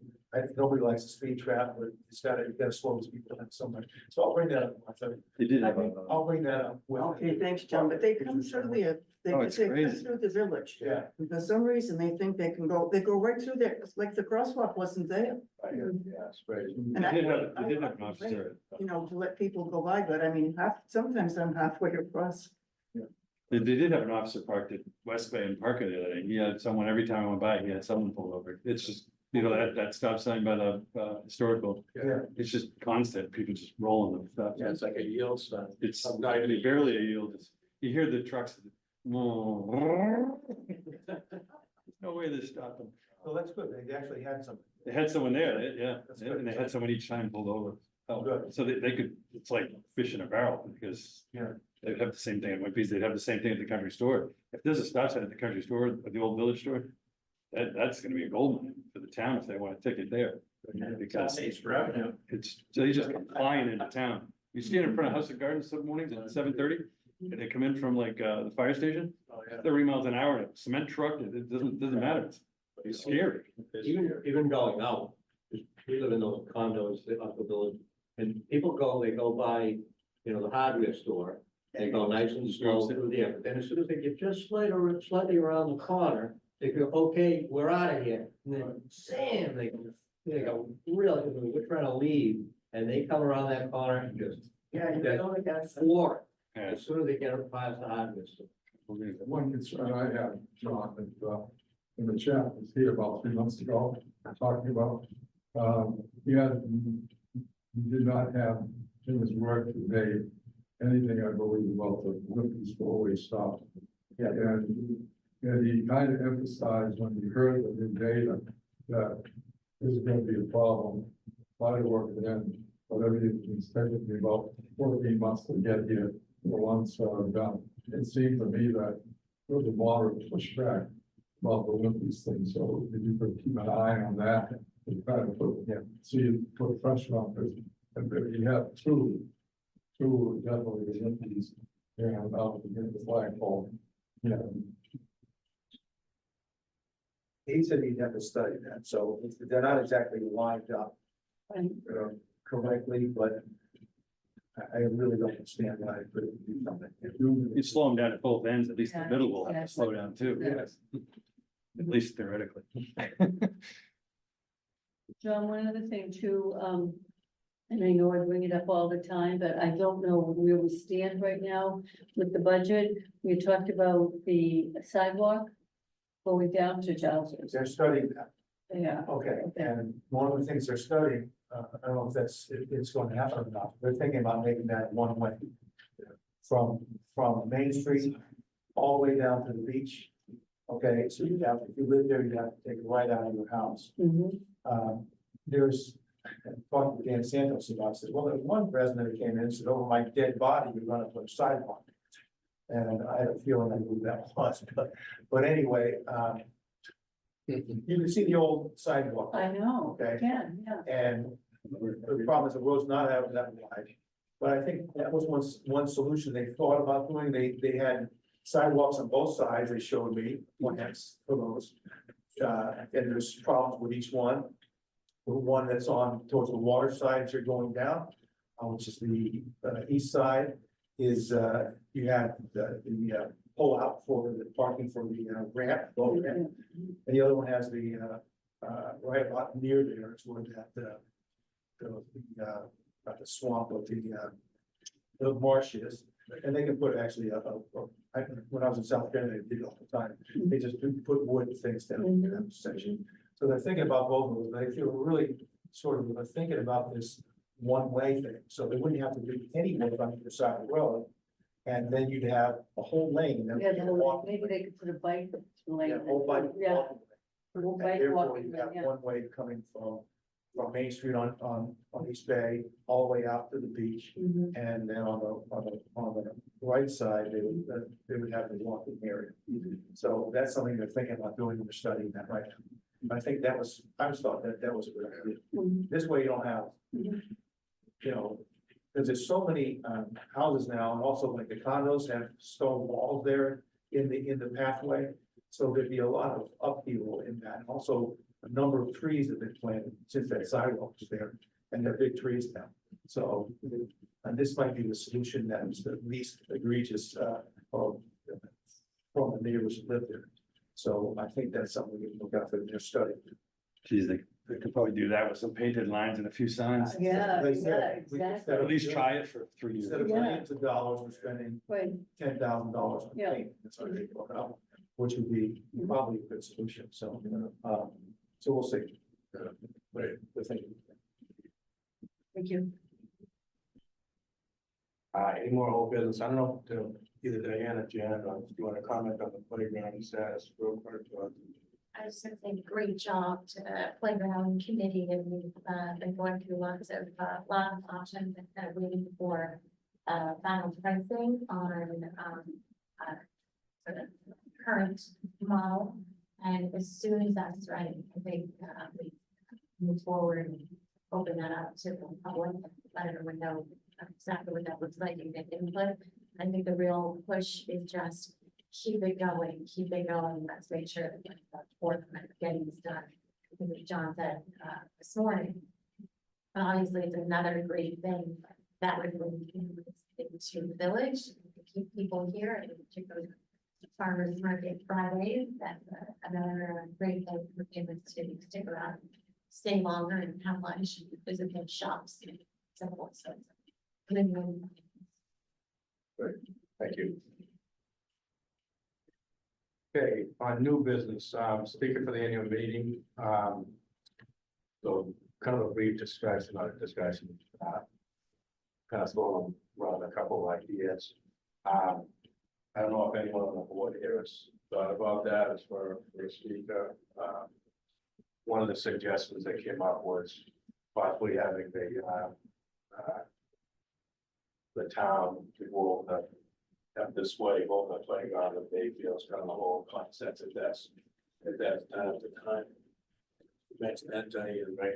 nobody likes a speed trap, but you gotta slow these people down somewhere, so I'll bring that up. They did have a, I'll bring that up. with- Okay, thanks, John, but they come through there, they Oh, come it's crazy. through the village. Yeah. And for some reason, they think they go right through there, it's like the crosswalk wasn't there. Yeah, it's crazy. And I- they did have an officer. You know, to let people go by, but I mean, sometimes I'm halfway across. They did have an officer parked at West Bay and Parker the other day. He had someone, every time I went by, he had someone pulled over. It's just, you know, that stop sign by the historical. Yeah. It's just constant, people just rolling them stuff. Yeah, it's like a yield sign. It's Sometimes- barely a yield. You hear the trucks. There's no way to stop them. Well, that's good, they actually had some. They had someone there, yeah, That's good. and they had someone each time pulled over. Oh, Good. so they could, it's like fish in a barrel, because Yeah. they'd have the same thing at Wimpy's, they'd have the same thing at the country store. If there's a stop sign at the country store, at the old village store, that's gonna be a gold mine for the town if they want to take it there. Because It's revenue. they just come flying into town. You stand in front of House of Gardens some mornings at 7:30, and they come in from like, the fire station, Oh, yeah. 30 miles an hour, in a cement truck, it doesn't matter, it's scary. Even going out, we live in those condos up the village, and people they go by, you know, the hardware store. They go nice and slow through there, but then as soon as they get just slightly around the corner, they go, okay, we're out of here. And then, Sam, they go, really, we're trying to leave, and they come around that corner and just floor it, Yeah. as soon as they get up past the hardware store. One concern I have, John, in the chat was here about 3 months ago, talking about, he did not have in his work today anything, I believe, about the Olympics four-way stop. Yeah. And he kind of emphasized when he heard the new data that this is gonna be a problem. Try to work it in, whatever it's taking me about 14 months to get here, the ones done. It seemed to me that there was a moderate pushback about the Olympics thing, so if you could keep an eye on that, and try to put pressure on this. And if you have two definitely the Olympics, and out to get the flagpole. Yeah, He said he'd have to study that, so they're not exactly lined up correctly, but I really don't understand why I couldn't do something. You slow them down at both ends, at least the middle will have to slow down too. Yes. At least theoretically. John, one other thing too, and I know I bring it up all the time, but I don't know where we stand right now with the budget. We talked about the sidewalk going down to Charleston. They're studying that, Yeah, okay, and one of the things they're studying, I don't know if it's going to happen or not, they're thinking about making that one way. From Main Street all the way down to the beach. Okay, so if you live there, you have to take it right out of your house. mhm, There's, talking to Dan Santos about, says, well, there's one resident that came in and said, over my dead body, you're gonna put a sidewalk. And I had a feeling I knew that was, but anyway, you can see the old sidewalk. I know, Okay. yeah, yeah. And the problem is the road's not that wide. But I think that was one solution they thought about doing. They had sidewalks on both sides. They showed me plans for those. And there's problems with each one. The one that's on towards the water side, as you're going down, which is the east side, is you have the pull out for the parking for the ramp, boat ramp. And the other one has the right about near there, it's where that about the swamp of the marsh is. And they can put actually when I was in South Carolina, they did it all the time. They just put wood things down in that section. So they're thinking about both of those. They feel really sort of thinking about this one-way thing. So they wouldn't have to do any work on either side of the road. And then you'd have a whole lane. that Yeah, would be a walk- maybe they could put a bike lane. Yeah, whole bike. Yeah. walking lane. Whole And bike therefore, walking you lane, have yeah. one way coming from Main Street on East Bay, all the way out to the beach. Mhm. And then on the right side, they would have the walking area. So that's something they're thinking about doing, and they're studying that right now. I think I just thought that was a good idea. Mhm. This way you don't have, Mhm. you know, because there's so many houses now, and also like the condos have stone walls there in the pathway. So there'd be a lot of upheaval in that, and also a number of trees that they've planted since that sidewalk was there, and they're big trees now. So, and this might be the solution that is the least egregious from the neighbors who live there. So I think that's something we can look out for in their study. Geez, they could probably do that with some painted lines and a few signs. Yeah, They said, yeah, we- exactly. instead At least try it for 3 years. Instead of millions of dollars, we're spending Right, $10,000 on Yeah. paint. That's what they look up, which would be probably a good solution. So, so we'll see. But we're thinking. thank you. Any more old business? I don't know, to either Diane or Jan, if you want to comment on the playground status real quick. I just want to say great job to the playground committee, and we've been going through lots of options and kind of waiting for final pricing on sort of current model. And as soon as that's ready, I think we move forward and open that up to the public, let everyone know exactly what that looks like and get input. I think the real push is just keep it going, let's make sure that we get the forefront of getting this done. Because as John said this morning, but obviously it's another great thing that would bring into the village, to keep people here, and particularly farmers market Fridays. That's another great thing for people to stick around, stay longer and have lunch, visit the shops, and so forth. So win-win. Thank you. Okay, on new business, speaker for the annual meeting, so kind of a brief discussion, kind of going around a couple of ideas. I don't know if anyone on the board here has thought about that as for a speaker. One of the suggestions that came up was possibly having the town to go over have this way, both the playground and Bayfield's kind of the whole concept of that's at that time at the time. Mention that to you, right?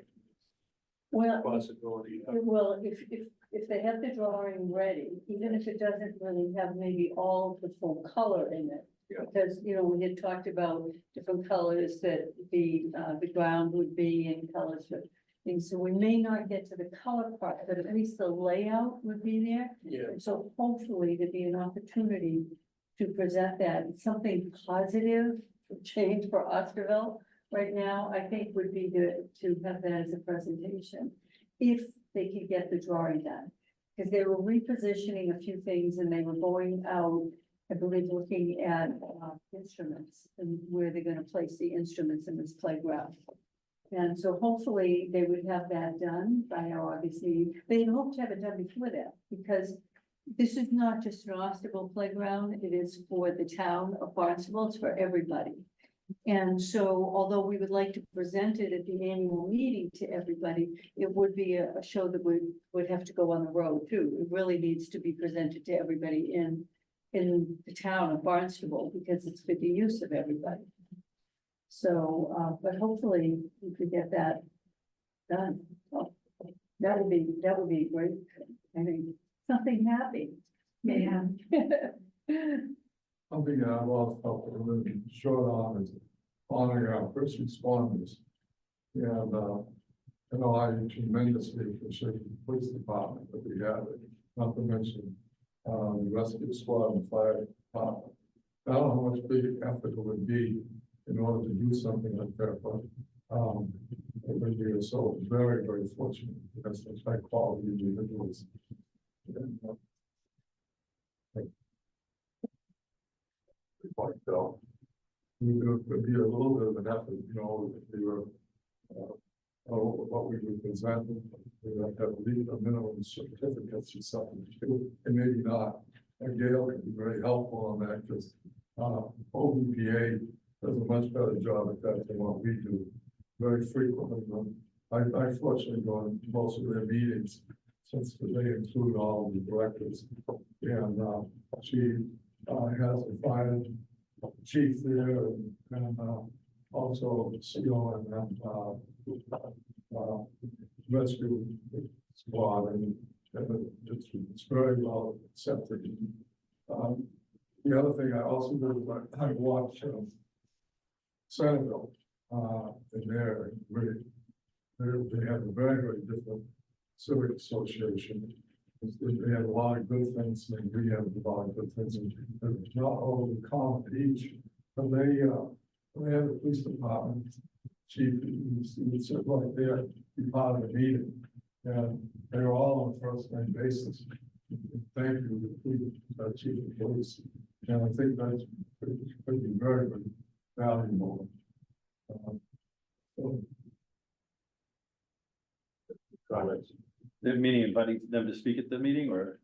Well, Possibility. well, if they have the drawing ready, even if it doesn't really have maybe all the full color in it. Yeah. Because, you know, we had talked about different colors that the ground would be and colors that. And so we may not get to the color part, but at least the layout would be there. Yeah. And so hopefully there'd be an opportunity to present that, something positive for change for Osterville. Right now, I think would be to have that as a presentation, if they could get the drawing done. Because they were repositioning a few things and they were going out, I believe, looking at instruments and where they're gonna place the instruments in this playground. And so hopefully they would have that done by our August meeting. They hope to have it done before that, because this is not just an Osterville playground, it is for the town of Barnstable, it's for everybody. And so although we would like to present it at the annual meeting to everybody, it would be a show that would have to go on the road too. It really needs to be presented to everybody in in the town of Barnstable, because it's for the use of everybody. So, but hopefully we could get that done. Oh, that would be great. I mean, something happy. Yeah. Something that I've always felt a little short on is honoring our first responders. And, I know I tremendously appreciate the police department that we have, not to mention, the rescue squad and fire department. I don't know how much big effort it would be in order to do something like that, but, we are so very, very fortunate because such high quality individuals. And, like, would be a little bit of an effort, you know, if we were, what we would present, we have to have at least a minimum certificates or something, and maybe not. And Gail can be very helpful on that, because, OBPA does a much better job at that than what we do very frequently. I fortunately go to most of their meetings, since they include all of the directors. And, she, has a fire chief there and also CEO and rescue squad, and it's very well accepted. The other thing I also do is I watch Centerville, and they have a very, very different civic association. They have a lot of good things, and we have a lot of good things, and it's not all the common to each, but they have a police department chief, he's right there, be part of the meeting, and they're all on a first name basis. Thank you, the chief of police, and I think that's pretty very, very valuable. So, Comments? The meeting inviting them to speak at the meeting, or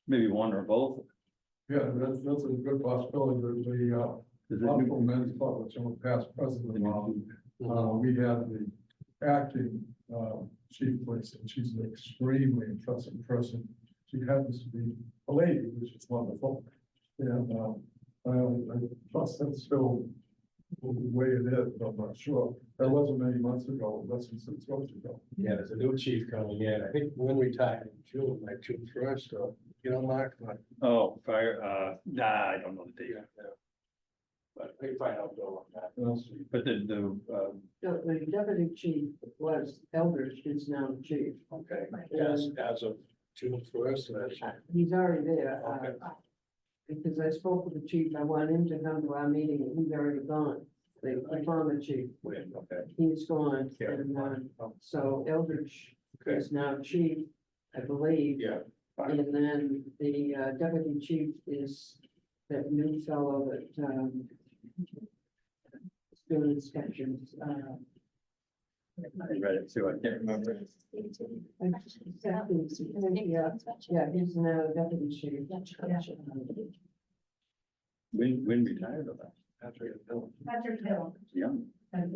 maybe one or both? yeah, that's a good possibility. Is The it Honorable Men's Club, which I'm a past president of, we have the acting chief police, and she's an extremely impressive person. She happens to be a lady, which is wonderful. And I trust that's still the way it is, but I'm not sure. That wasn't many months ago, less than 6 months ago. Yeah, there's a new chief coming in. I think when we talked in June, like June first, so, you know, Mark, but, Oh, fire, nah, I don't know the date. yeah. But I can find out though on that. But The deputy chief was Eldridge, is now the chief. Okay, as of June first, He's already there. Okay. Because I spoke with the chief, I wanted him to come to our meeting, and he's already gone. They found the chief, okay. he's gone, Yeah. and, so Eldridge Okay. is now chief, I believe. Yeah. And then the deputy chief is that new fellow that, is doing inspections, I read it too, I can't remember. yeah, he's now deputy chief. When retired of that? Patrick Hill. Young. The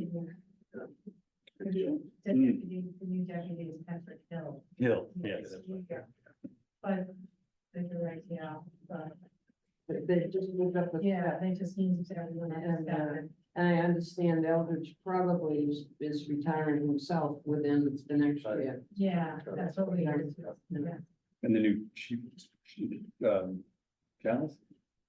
new deputy is Patrick Hill. Hill, yes. But, you're right, yeah, but, They just moved up the. yeah, they just need to everyone And, understand. and I understand Eldridge probably is retiring himself within the next year. Yeah, that's what we heard. Yeah. And the new chief, Janice,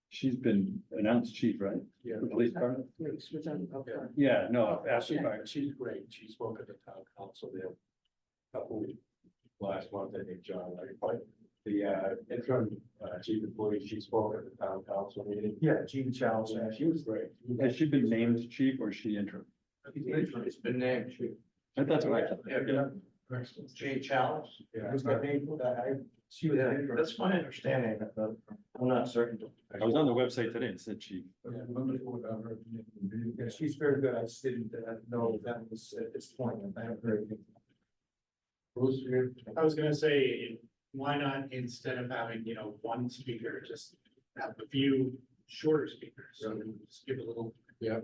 she's been announced chief, right? Yeah. The police department? Which I'm, okay. Yeah, no, actually, She's great. She spoke at the town council there. Couple weeks, last month, I think, John, right? But the interim chief of police, she spoke at the town council meeting. Yeah, Gene Challenge. Yeah, she was great. has she been named chief or is she interim? It's been named chief. That's what I thought. Yeah. Jay Challenge. Yeah. She was. Yeah, that's my understanding, but I'm not certain. I was on the website today and it said chief. Wonderful what I heard from you. Yeah, she's very good. I just didn't know that was at this point. I haven't heard anything. Bruce, you. I was gonna say, why not, instead of having, one speaker, just have a few shorter speakers, so just give a little,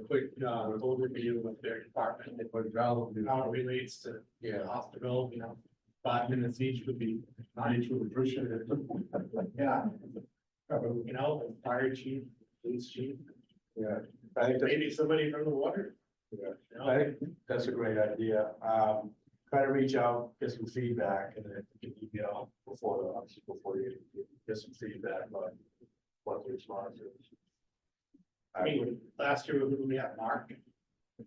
quick, overview of their department, and how it relates to, Osterville, 5 minutes each would be. I truly appreciate it. Yeah. You know, the fire chief, police chief, Yeah, I think that's, maybe somebody from the water. yeah, You know? I think that's a great idea. Try to reach out, get some feedback and then you can email obviously before you get some feedback on what the response is. I mean, last year we had Mark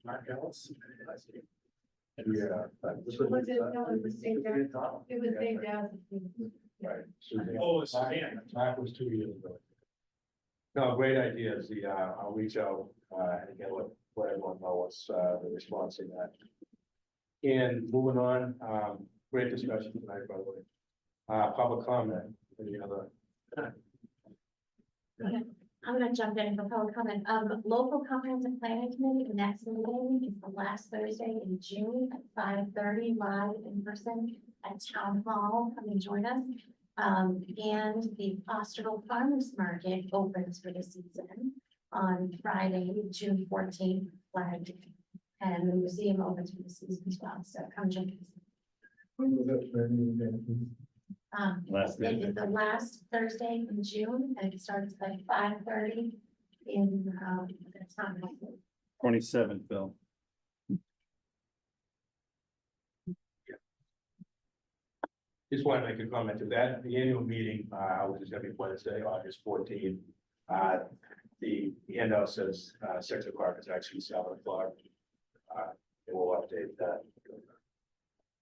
Ellis. last year. Yeah. Was it, no, it was St. John's. It was St. John's. Right. Oh, it's Suzanne. Mark was 2 years ago. No, great ideas. I'll reach out, and again, let everyone know what's, the response in that. And moving on, great discussion tonight, by the way. Public comment, any other? I'm gonna jump in for public comment. Local comprehensive planning committee, the next meeting is the last Thursday in June at 5:30 live in person at Town Hall. Come and join us. And the Osterville Farmers Market opens for the season on Friday, June 14th, flagged. And the museum opens for the season as well, so come join us. When was that training again? Last It is the last Thursday in June, and it starts at 5:30 in, the town hall. 27th, Bill. Just want to make a comment to that. The annual meeting, which is every Wednesday, August 14th. The handout says, 6 o'clock, it's actually 7 o'clock. And we'll update that.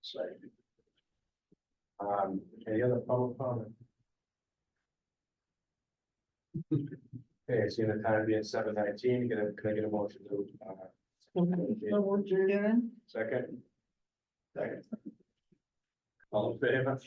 So. Any other public comment? Okay, seeing the time being 7:19, can I get a motion to, second? Second. All in favor?